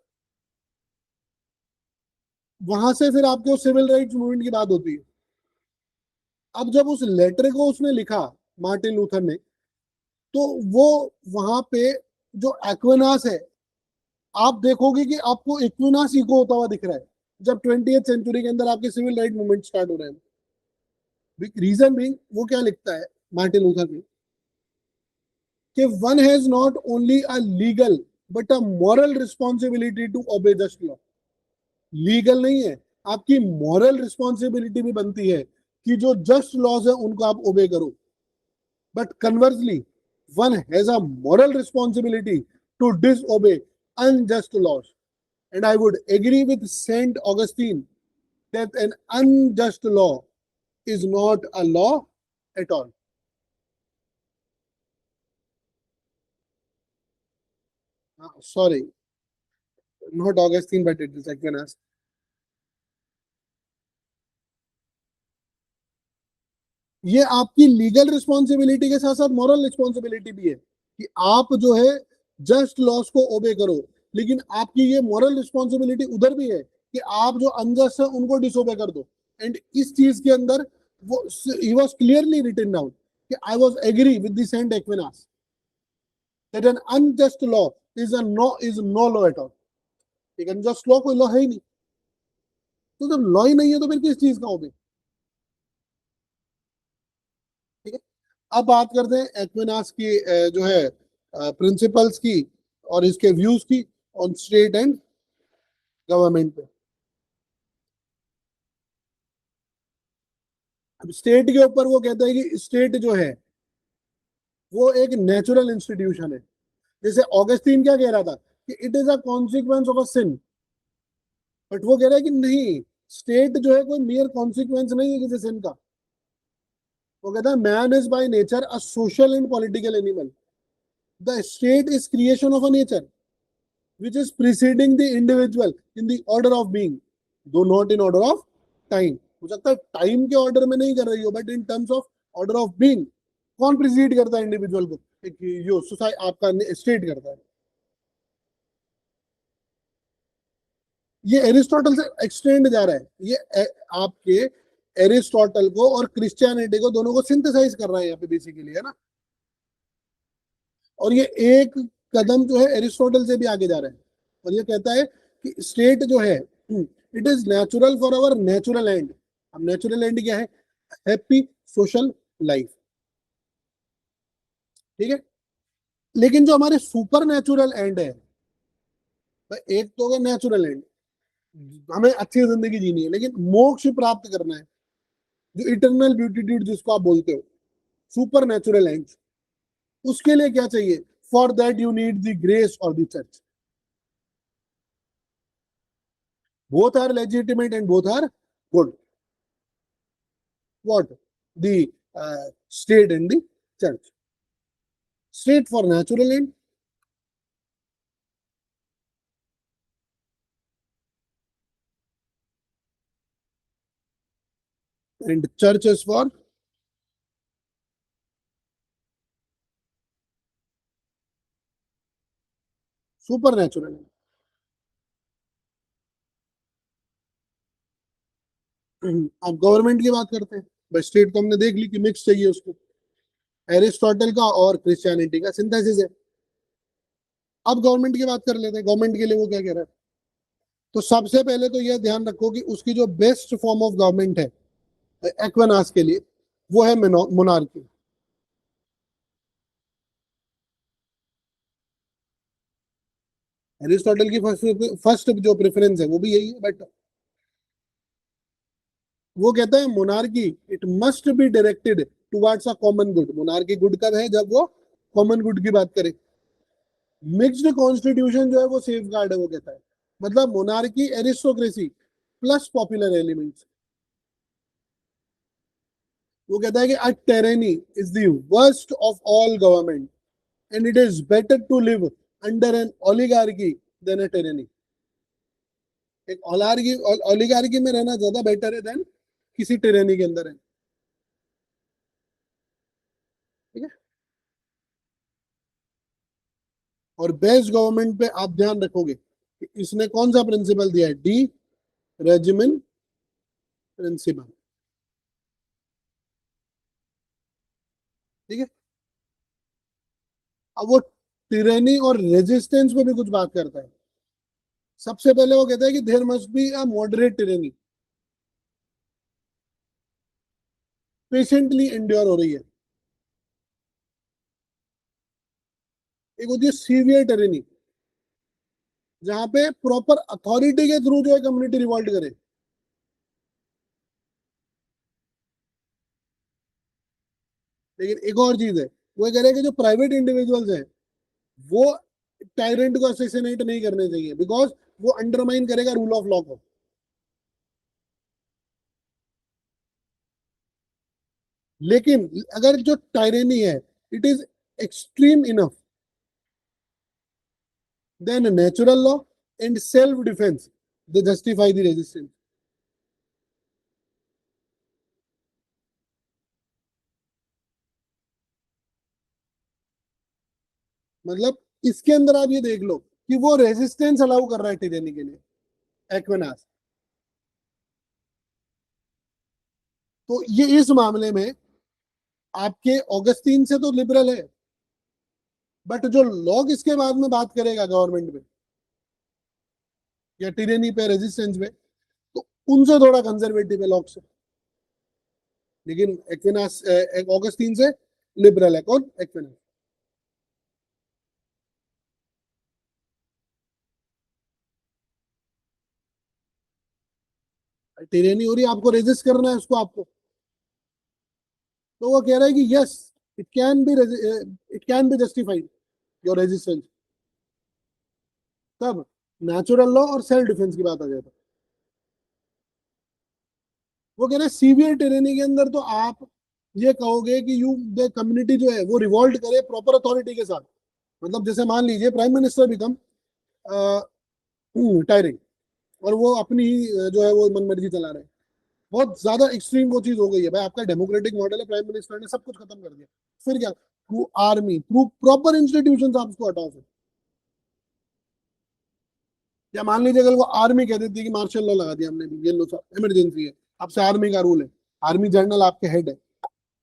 वहां से फिर आपको सिविल राइट्स मूवमेंट की बात होती है। अब जब उस लेटर को उसने लिखा, मार्टिन लूथर ने, तो वो वहां पे जो एक्विनास है, आप देखोगे कि आपको इक्विनास इको होता हुआ दिख रहा है जब 20th सेंचुरी के अंदर आपके सिविल राइट मूवमेंट स्टार्ट हो रहे हैं। रीजन बीइंग, वो क्या लिखता है मार्टिन लूथर किंग, कि one has not only a legal but a moral responsibility to obey just law. Legal नहीं है, आपकी मॉरल रिस्पॉन्सिबिलिटी भी बनती है कि जो जस्ट लॉज है उनको आप ओबे करो। But conversely, one has a moral responsibility to disobey unjust laws. And I would agree with Saint Augustine that an unjust law is not a law at all. Sorry, not Augustine, but it is Aquinas. ये आपकी legal responsibility के साथ साथ moral responsibility भी है कि आप जो है जस्ट लॉस को ओबे करो, लेकिन आपकी ये मॉरल रिस्पॉन्सिबिलिटी उधर भी है कि आप जो अनजस्ट है उनको डिसोबे कर दो। एंड इस चीज के अंदर वो ही वाज क्लियरली रिटन डाउन कि I was agree with the Saint Aquinas that an unjust law is no law at all. एक अनजस्ट लॉ कोई लॉ है ही नहीं। तो जब लॉ ही नहीं है तो फिर किस चीज का ओबे? ठीक है। अब बात करते हैं एक्विनास की जो है प्रिंसिपल्स की और इसके व्यूज की ऑन स्टेट एंड गवर्नमेंट पे। अब स्टेट के ऊपर वो कहता है कि स्टेट जो है वो एक नेचुरल इंस्टीट्यूशन है। जैसे ऑगस्टीन क्या कह रहा था कि it is a consequence of a sin, but वो कह रहा है कि नहीं, स्टेट जो है कोई मेयर कॉन्सिक्वेंस नहीं है किसी सिन का। वो कहता है man is by nature a social and political animal. The state is creation of a nature which is preceding the individual in the order of being, though not in order of time। हो सकता है time के order में नहीं कर रही हो, but in terms of order of being कौन प्रिसीड करता है इंडिविजुअल को? एक यो सोसाइटी, आपका स्टेट करता है। ये एरिस्टोटल से एक्सटेंड जा रहा है, ये आपके एरिस्टोटल को और क्रिश्चियनिटी को दोनों को सिंथेसाइज कर रहा है यहाँ पे बेसिकली, है ना। और ये एक कदम जो है एरिस्टोटल से भी आगे जा रहा है, और ये कहता है कि स्टेट जो है it is natural for our natural and. अब नेचुरल एंड क्या है? Happy social life. ठीक है। लेकिन जो हमारे सुपर नेचुरल एंड है, भाई एक तो नेचुरल एंड, हमें अच्छी जिंदगी जीनी है, लेकिन मोक्ष प्राप्त करना है, जो इटरनल ब्यूटीट्यूड जिसको आप बोलते हो, सुपर नेचुरल एंड, उसके लिए क्या चाहिए? For that you need the grace और the church. both are legitimate and both are good. What? The state and the church. State for natural end, and church is for supernatural end. अब government की बात करते हैं भाई। State तो हमने देख ली कि मिक्स चाहिए उसको, एरिस्टोटल का और क्रिश्चियनिटी का सिंथेसिस है। अब गवर्नमेंट की बात कर लेते हैं, गवर्नमेंट के लिए वो क्या कह रहा है। तो सबसे पहले तो यह ध्यान रखो कि उसकी जो बेस्ट फॉर्म ऑफ गवर्नमेंट है एक्वेनास के लिए, वो है मोनार्की। एरिस्टोटल की फर्स्ट जो प्रेफरेंस है वो भी यही है, बट वो कहता है monarchy it must be directed towards a common good. Monarchy good कब है, जब वो कॉमन गुड की बात करे। मिक्स्ड कॉन्स्टिट्यूशन जो है वो सेफ गार्ड है, वो कहता है। मतलब monarchy aristocracy plus popular elements. वो कहता है कि a tyranny is the worst of all government and it is better to live under an oligarchy than a tyranny. एक ओलिगार्की में रहना ज्यादा बेटर है देन किसी टेरेनी के अंदर है। ठीक है। और बेस्ट गवर्नमेंट पे आप ध्यान रखोगे कि इसने कौन सा प्रिंसिपल दिया है, डी रेजिमेन प्रिंसिपल। ठीक है। अब वो टिरेनी और रेजिस्टेंस पे भी कुछ बात करता है। सबसे पहले वो कहता है कि there must be a moderate tyranny, patiently endure हो रही है। एक होती है सीवियर टिरेनी, जहां पे प्रॉपर अथॉरिटी के थ्रू जो है कम्युनिटी रिवॉल्ट करे। लेकिन एक और चीज है, वो कह रहे हैं कि जो प्राइवेट इंडिविजुअल्स हैं वो टायरेंट को असैसिनेट नहीं करने चाहिए, बिकॉज वो अंडरमाइन करेगा रूल ऑफ लॉ को। लेकिन अगर जो टायरेनी है it is extreme enough, then natural law and self defence they justify the resistance. मतलब इसके अंदर आप ये देख लो कि वो रेजिस्टेंस अलाउ कर रहा है टिरेनी के लिए, एक्वेनास। तो ये इस मामले में आपके ऑगस्टीन से तो लिबरल है, बट जो लॉग इसके बाद में बात करेगा गवर्नमेंट में या टिरेनी पे, रेजिस्टेंस पे, तो उनसे थोड़ा कंजर्वेटिव है लॉग से। लेकिन एक्विनास ऑगस्टीन से लिबरल है। कौन? एक्विनास। टिरेनी हो रही, आपको रेजिस्ट करना है उसको, आपको। तो वो कह रहा है कि yes, it can B it can be justified your resistance, तब नेचुरल लॉ और सेल्फ डिफेंस की बात आ जाता है। वो कह रहे हैं सीवियर टेरेनी के अंदर तो आप ये कहोगे कि यू द कम्युनिटी जो है वो रिवॉल्ट करे प्रॉपर अथॉरिटी के साथ। मतलब जैसे मान लीजिए प्राइम मिनिस्टर बिकम टायरिंग, और वो अपनी ही जो है वो मनमर्जी चला रहे हैं। बहुत ज्यादा एक्सट्रीम वो चीज हो गई है भाई। आपका डेमोक्रेटिक मॉडल है, प्राइम मिनिस्टर ने सब कुछ खत्म कर दिया। फिर क्या? Through army, through proper institution आप उसको हटाओ। फिर या मान लीजिए अगर वो आर्मी कह देती है कि मार्शल लॉ लगा दिया हमने भी, ये लो सब इमरजेंसी है, अब से आर्मी का रूल है, आर्मी जनरल आपके हेड है।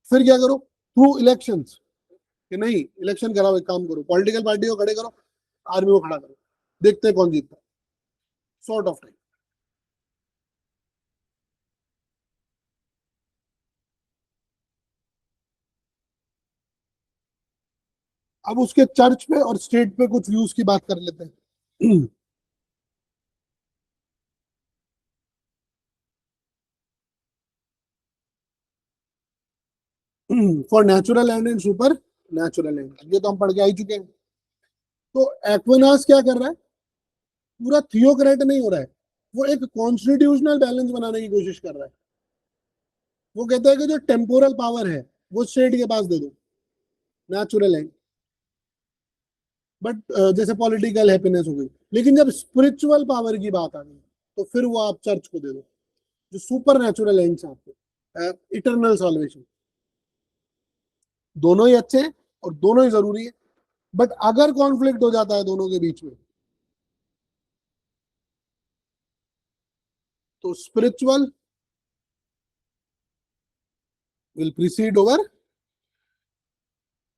फिर क्या करो? थ्रू इलेक्शंस, कि नहीं इलेक्शन कराओ, एक काम करो पॉलिटिकल पार्टी को खड़े करो, आर्मी को खड़ा करो, देखते हैं कौन जीतता है, सॉर्ट ऑफ टाइम। अब उसके चर्च पे और स्टेट पे कुछ व्यूज की बात कर लेते हैं। For natural land and super natural land, ये तो हम पढ़ के आ ही चुके हैं। तो एक्विनास क्या कर रहा है? पूरा थियोक्रेट नहीं हो रहा है, वो एक कॉन्स्टिट्यूशनल बैलेंस बनाने की कोशिश कर रहा है। वो कहता है कि जो टेम्पोरल पावर है वो स्टेट के पास दे दो, नेचुरल एंड। बट जैसे पॉलिटिकल हैप्पीनेस हो गई। लेकिन जब स्पिरिचुअल पावर की बात आ गई, तो फिर वो आप चर्च को दे दो, जो सुपर नेचुरल एंड्स हैं आपके, इटरनल सॉल्वेशन। दोनों ही अच्छे हैं और दोनों ही जरूरी है। बट अगर कॉन्फ्लिक्ट हो जाता है दोनों के बीच में, तो spiritual will precede over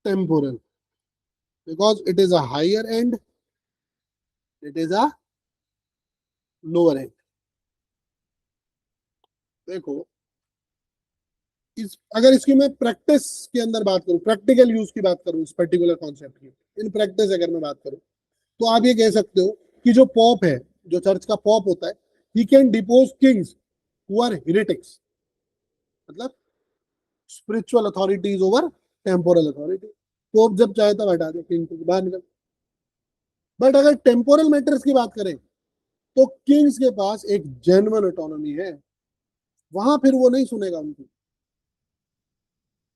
temporal, because it is a higher end, it is a lower end. देखो, इस अगर इसकी मैं प्रैक्टिस के अंदर बात करूं, प्रैक्टिकल यूज की बात करूं इस पर्टिकुलर कॉन्सेप्ट की, इन प्रैक्टिस अगर मैं बात करूं, तो आप ये कह सकते हो कि जो पॉप है, जो चर्च का पॉप होता है, he can depose kings who are heretics, मतलब spiritual authorities over temporal authority. Pope जब चाहे तब हटा दे किंग को, बाहर निकल। बट अगर टेम्पोरल मैटर्स की बात करें, तो किंग्स के पास एक जेन्युइन ऑटोनॉमी है, वहां फिर वो नहीं सुनेगा उनकी।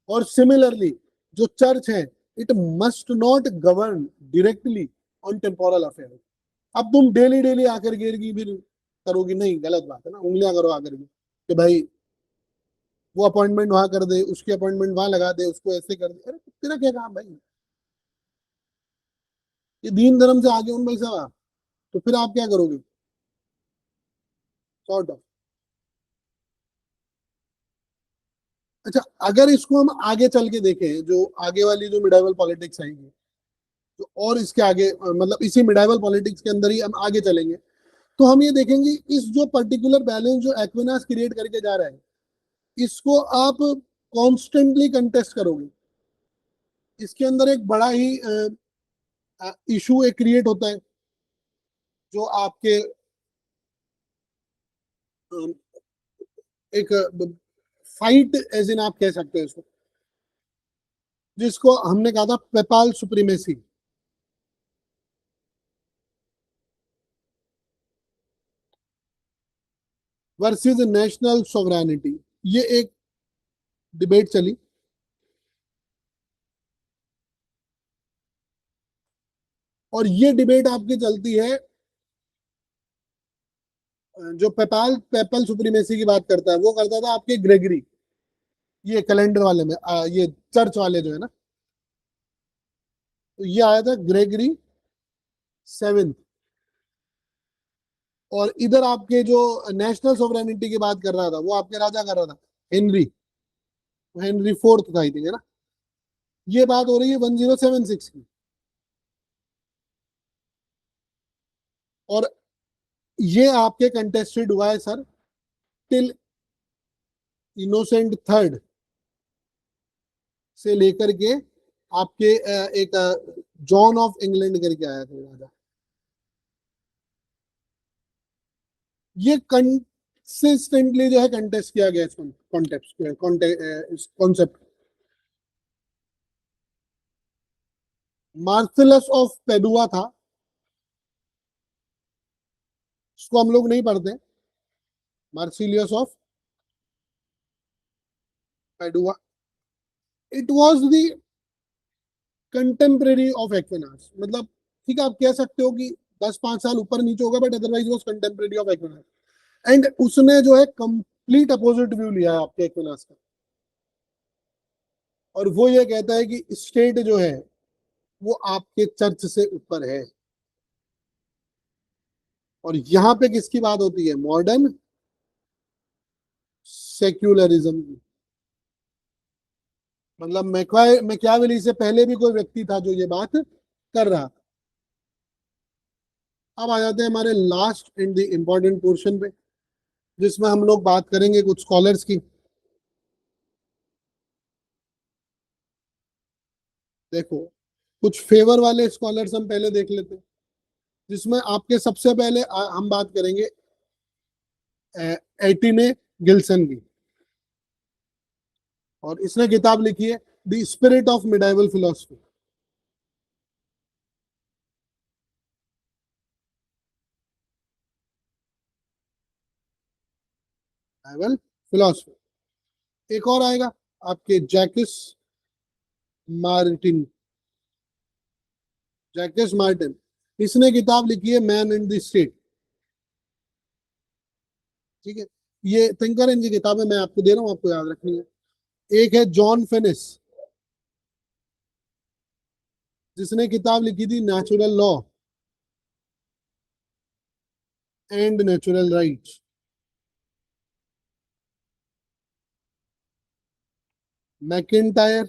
और सिमिलरली जो चर्च है, it must not govern directly on temporal affair. अब तुम डेली डेली आकर गिर की फिर करोगी नहीं, गलत बात है ना, उंगलियां करो आकर के कि भाई वो अपॉइंटमेंट वहां कर दे, उसकी अपॉइंटमेंट वहां लगा दे, उसको ऐसे कर दे। अरे तेरा क्या काम भाई, ये दीन धर्म से आगे उन भाई साहब, तो फिर आप क्या करोगे, सॉर्ट ऑफ। अच्छा, अगर इसको हम आगे चल के देखें, जो आगे वाली जो मिडाइवल पॉलिटिक्स आएगी, तो और इसके आगे मतलब इसी मिडाइवल पॉलिटिक्स के अंदर ही हम आगे चलेंगे, तो हम ये देखेंगे इस जो पर्टिकुलर बैलेंस जो एक्विनास क्रिएट करके जा रहा है, इसको आप कॉन्स्टेंटली कंटेस्ट करोगे, इसके अंदर एक बड़ा ही इशू एक क्रिएट होता है, जो आपके अ, एक फाइट एज इन आप कह सकते हो इसको, जिसको हमने कहा था PayPal supremacy versus national sovereignty. ये एक डिबेट चली, और ये डिबेट आपकी चलती है, जो पेपल सुप्रीमेसी की बात करता है, वो करता था आपके ग्रेगरी, ये कैलेंडर वाले में ये चर्च वाले जो है ना, तो ये आया था ग्रेगरी 7। और इधर आपके जो नेशनल सोवरेनिटी की बात कर रहा था, वो आपके राजा कर रहा था हेनरी, हेनरी फोर्थ था आई थिंक, है ना। ये बात हो रही है 1076 की। और ये आपके कंटेस्टेड हुआ है सर, टिल इनोसेंट थर्ड से लेकर के आपके एक जॉन ऑफ इंग्लैंड करके आया था राजा। ये कंसिस्टेंटली जो है कंटेस्ट किया गया इस कॉन्सेप्ट। मार्सिलस ऑफ पेडुआ था, इसको हम लोग नहीं पढ़ते, Marsilius of Padua. It was the contemporary of Aquinas, मतलब ठीक है आप कह सकते हो कि 10-5 साल ऊपर नीचे होगा, but otherwise was contemporary of Aquinas. And उसने जो है कंप्लीट अपोजिट व्यू लिया है आपके एक्विनास का, और वो ये कहता है कि स्टेट जो है वो आपके चर्च से ऊपर है। और यहाँ पे किसकी बात होती है, मॉडर्न सेक्युलरिज्म की। मतलब मैकियावेली से पहले भी कोई व्यक्ति था जो ये बात कर रहा था। अब आ जाते हैं हमारे last and the important portion पे, जिसमें हम लोग बात करेंगे कुछ स्कॉलर्स की। देखो, कुछ फेवर वाले स्कॉलर्स हम पहले देख लेते हैं, जिसमें आपके सबसे पहले हम बात करेंगे एटिने गिल्सन की। और इसने किताब लिखी है the spirit of medieval philosophy. Medieval philosophy. एक और आएगा आपके मार्टिन जैकिस मार्टिन, इसने किताब लिखी है मैन एंड द स्टेट। ठीक है, ये थिंकर, इनकी किताबें मैं आपको दे रहा हूँ, आपको याद रखनी है। एक है जॉन फिनिस, जिसने किताब लिखी थी natural law and natural rights. McIntyre,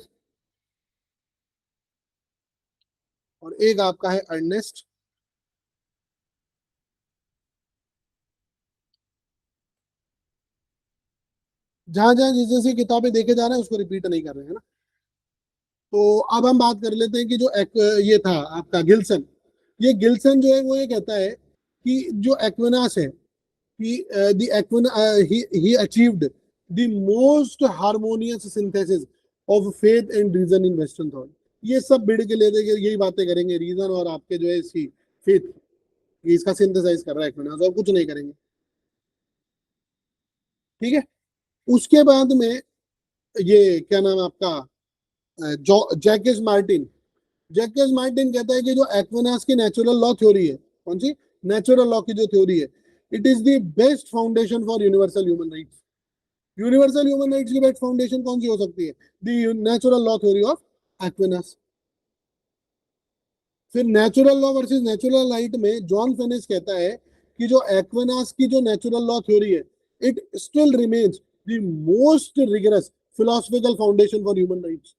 और एक आपका है अर्नेस्ट। जहां जहां जिस जैसी किताबें देखे जा रहे हैं उसको रिपीट नहीं कर रहे हैं ना। तो अब हम बात कर लेते हैं कि जो ये था आपका गिल्सन। ये गिल्सन जो है वो ये कहता है कि जो एक्विनास है, he achieved the most harmonious synthesis of faith and reason in western thought। ये सब भिड़ के ले देंगे, यही बातें करेंगे, रीजन और आपके जो है इसकी फेथ, इसका सिंथेसाइज कर रहा है एक्विनास, और कुछ नहीं करेंगे। ठीक है, उसके बाद में ये क्या नाम है आपका, जो जैकिस मार्टिन। जैकिस मार्टिन कहता है कि जो एक्विनास की नेचुरल लॉ थ्योरी है, कौन सी नेचुरल लॉ की जो थ्योरी है, it is the best foundation for universal human rights. Universal human rights की बेस्ट फाउंडेशन कौन सी हो सकती है? The natural law theory of Aquinas. फिर natural law versus natural right में जॉन फिनिस कहता है कि जो एक्विनास की जो नेचुरल लॉ थ्योरी है, it still remains the most rigorous philosophical foundation for human rights.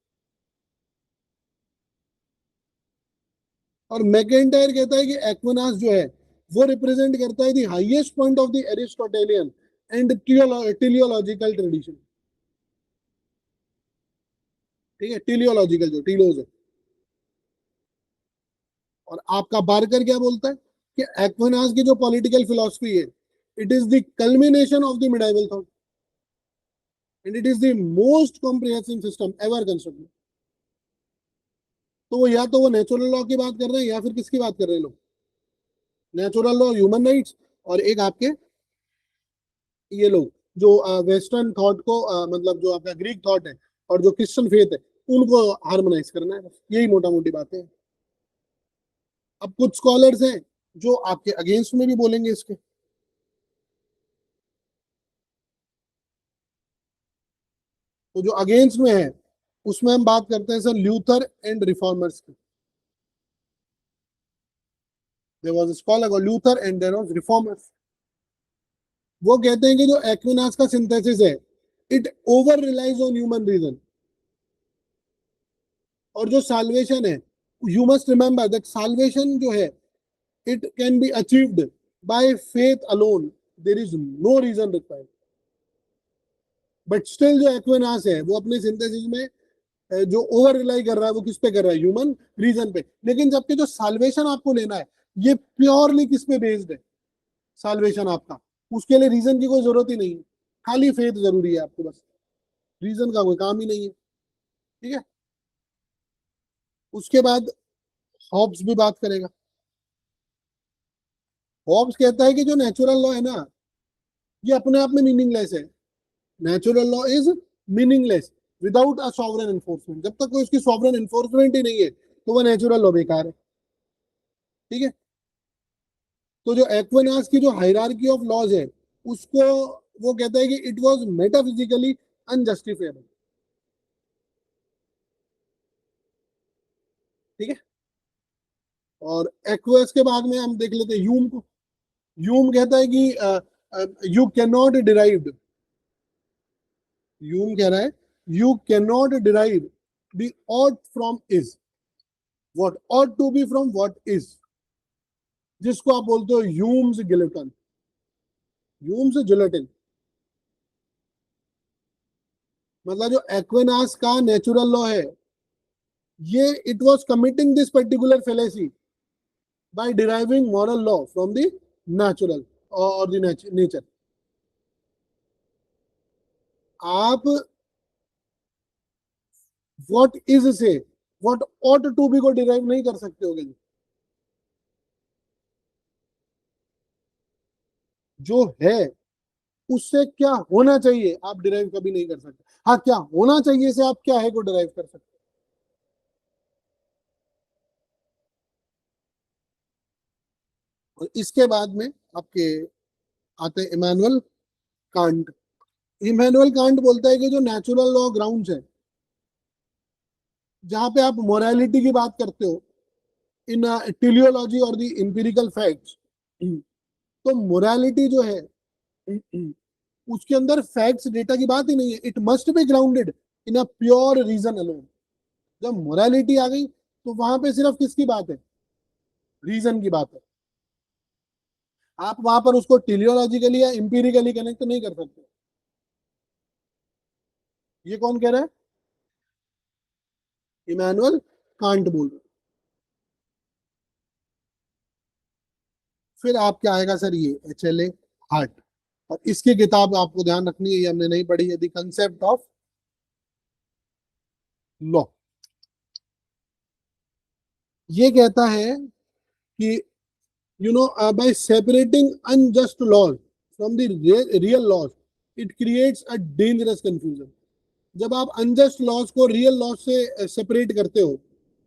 और मैकेंटायर कहता है कि एक्विनास जो है वो रिप्रेजेंट करता है the highest point of the Aristotelian and teleological tradition. ठीक है, टेलियोलॉजिकल जो टीलोज है। और आपका बार्कर क्या बोलता है कि एक्विनास की जो पॉलिटिकल फिलॉसफी है, it is the culmination of the medieval thought and it is the most comprehensive system ever constructed. तो वो या तो वो नेचुरल लॉ की बात कर रहे हैं या फिर किसकी बात कर रहे हैं लोग? नेचुरल लॉ, ह्यूमन राइट्स, और एक आपके ये लोग जो वेस्टर्न थॉट को मतलब जो आपका ग्रीक थॉट है और जो क्रिश्चियन फेथ है, उनको हार्मोनाइज करना है, बस यही मोटा मोटी बातें हैं। अब कुछ स्कॉलर्स हैं जो आपके अगेंस्ट में भी बोलेंगे इसके। तो जो अगेंस्ट में है उसमें हम बात करते हैं सर ल्यूथर एंड रिफॉर्मर्स की। There was a scholar called Luther and there was reformers. वो कहते हैं कि जो एक्विनास का सिंथेसिस है, it over relies on human reason. और जो साल्वेशन है, you must remember that salvation जो है, it can be achieved by faith alone, there is no reason required. But still जो एक्विनास है वो अपने सिंथेसिस में जो ओवर रिलाई कर रहा है वो किस पे कर रहा है? ह्यूमन रीजन पे। लेकिन जबकि जो साल्वेशन आपको लेना है, ये प्योरली किस पे बेस्ड है? साल्वेशन आपका, उसके लिए रीजन की कोई जरूरत ही नहीं है, खाली फेथ जरूरी है आपको, बस रीजन का कोई काम ही नहीं है। ठीक है, उसके बाद हॉब्स भी बात करेगा। हॉब्स कहता है कि जो नेचुरल लॉ है ना, ये अपने आप में मीनिंगलेस है। Natural law is meaningless without a sovereign enforcement. जब तक कोई उसकी सॉवरेन एनफोर्समेंट ही नहीं है तो वह नेचुरल लॉ बेकार है। ठीक है, तो जो एक्विनास की जो हायरार्की ऑफ लॉज है, उसको वो कहता है कि इट वाज मेटाफिजिकली अनजस्टिफाइबल। ठीक है, और एक्विस के बाद में हम देख लेते हैं ह्यूम को। ह्यूम कहता है कि you can not derive, Hume कह रहा है you can not derive the ought from is, what ought to be from what is, जिसको आप बोलते हो ह्यूम्स गिलेटिन। ह्यूम्स जिलेटिन मतलब जो एक्विनास का नेचुरल लॉ है, ये it was committing this particular fallacy by deriving moral law from the natural or the nature। आप what is से what ought to be को derive नहीं कर सकते होगे। जो है उससे क्या होना चाहिए आप डिराइव कभी नहीं कर सकते। हाँ, क्या होना चाहिए से आप क्या है को डिराइव कर सकते। और इसके बाद में आपके आते हैं इमानुअल कांट। इमानुअल कांट बोलता है कि जो नेचुरल लॉ ग्राउंड्स है, जहां पे आप मोरालिटी की बात करते हो इन टेलियोलॉजी और द एम्पिरिकल फैक्ट्स, तो मोरालिटी जो है उसके अंदर फैक्ट्स डेटा की बात ही नहीं है। It must be grounded in a pure reason alone. जब मोरालिटी आ गई तो वहां पे सिर्फ किसकी बात है, रीजन की बात है। आप वहां पर उसको टेलियोलॉजिकली या इंपीरिकली कनेक्ट नहीं कर सकते। ये कौन कह रहा है, इमैनुअल कांट बोल रहे हैं। फिर आपके आएगा सर ये HLA हार्ट। और इसकी किताब आपको ध्यान रखनी है, ये हमने नहीं पढ़ी है, द कंसेप्ट ऑफ लॉ। ये कहता है कि by separating unjust laws from the real laws, it creates a dangerous confusion। जब आप अनजस्ट लॉज को रियल लॉज से सेपरेट करते हो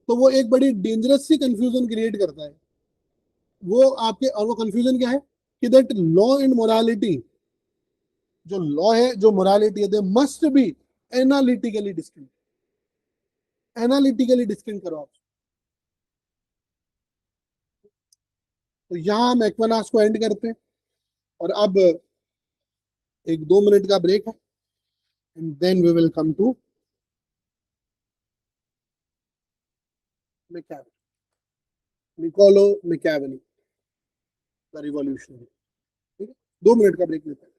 तो वो एक बड़ी डेंजरस सी कंफ्यूजन क्रिएट करता है। वो आपके, और वो कंफ्यूजन क्या है कि दैट लॉ एंड मोरालिटी, जो लॉ है जो मोरालिटी है, they must be analytically distinct. Analytically distinct करो आप। तो यहां हम एक्वनास को एंड करते हैं और अब एक 2 मिनट का ब्रेक है, and then we will come to Niccolo Machiavelli the revolutionary. ठीक है, 2 मिनट का ब्रेक लेते हैं।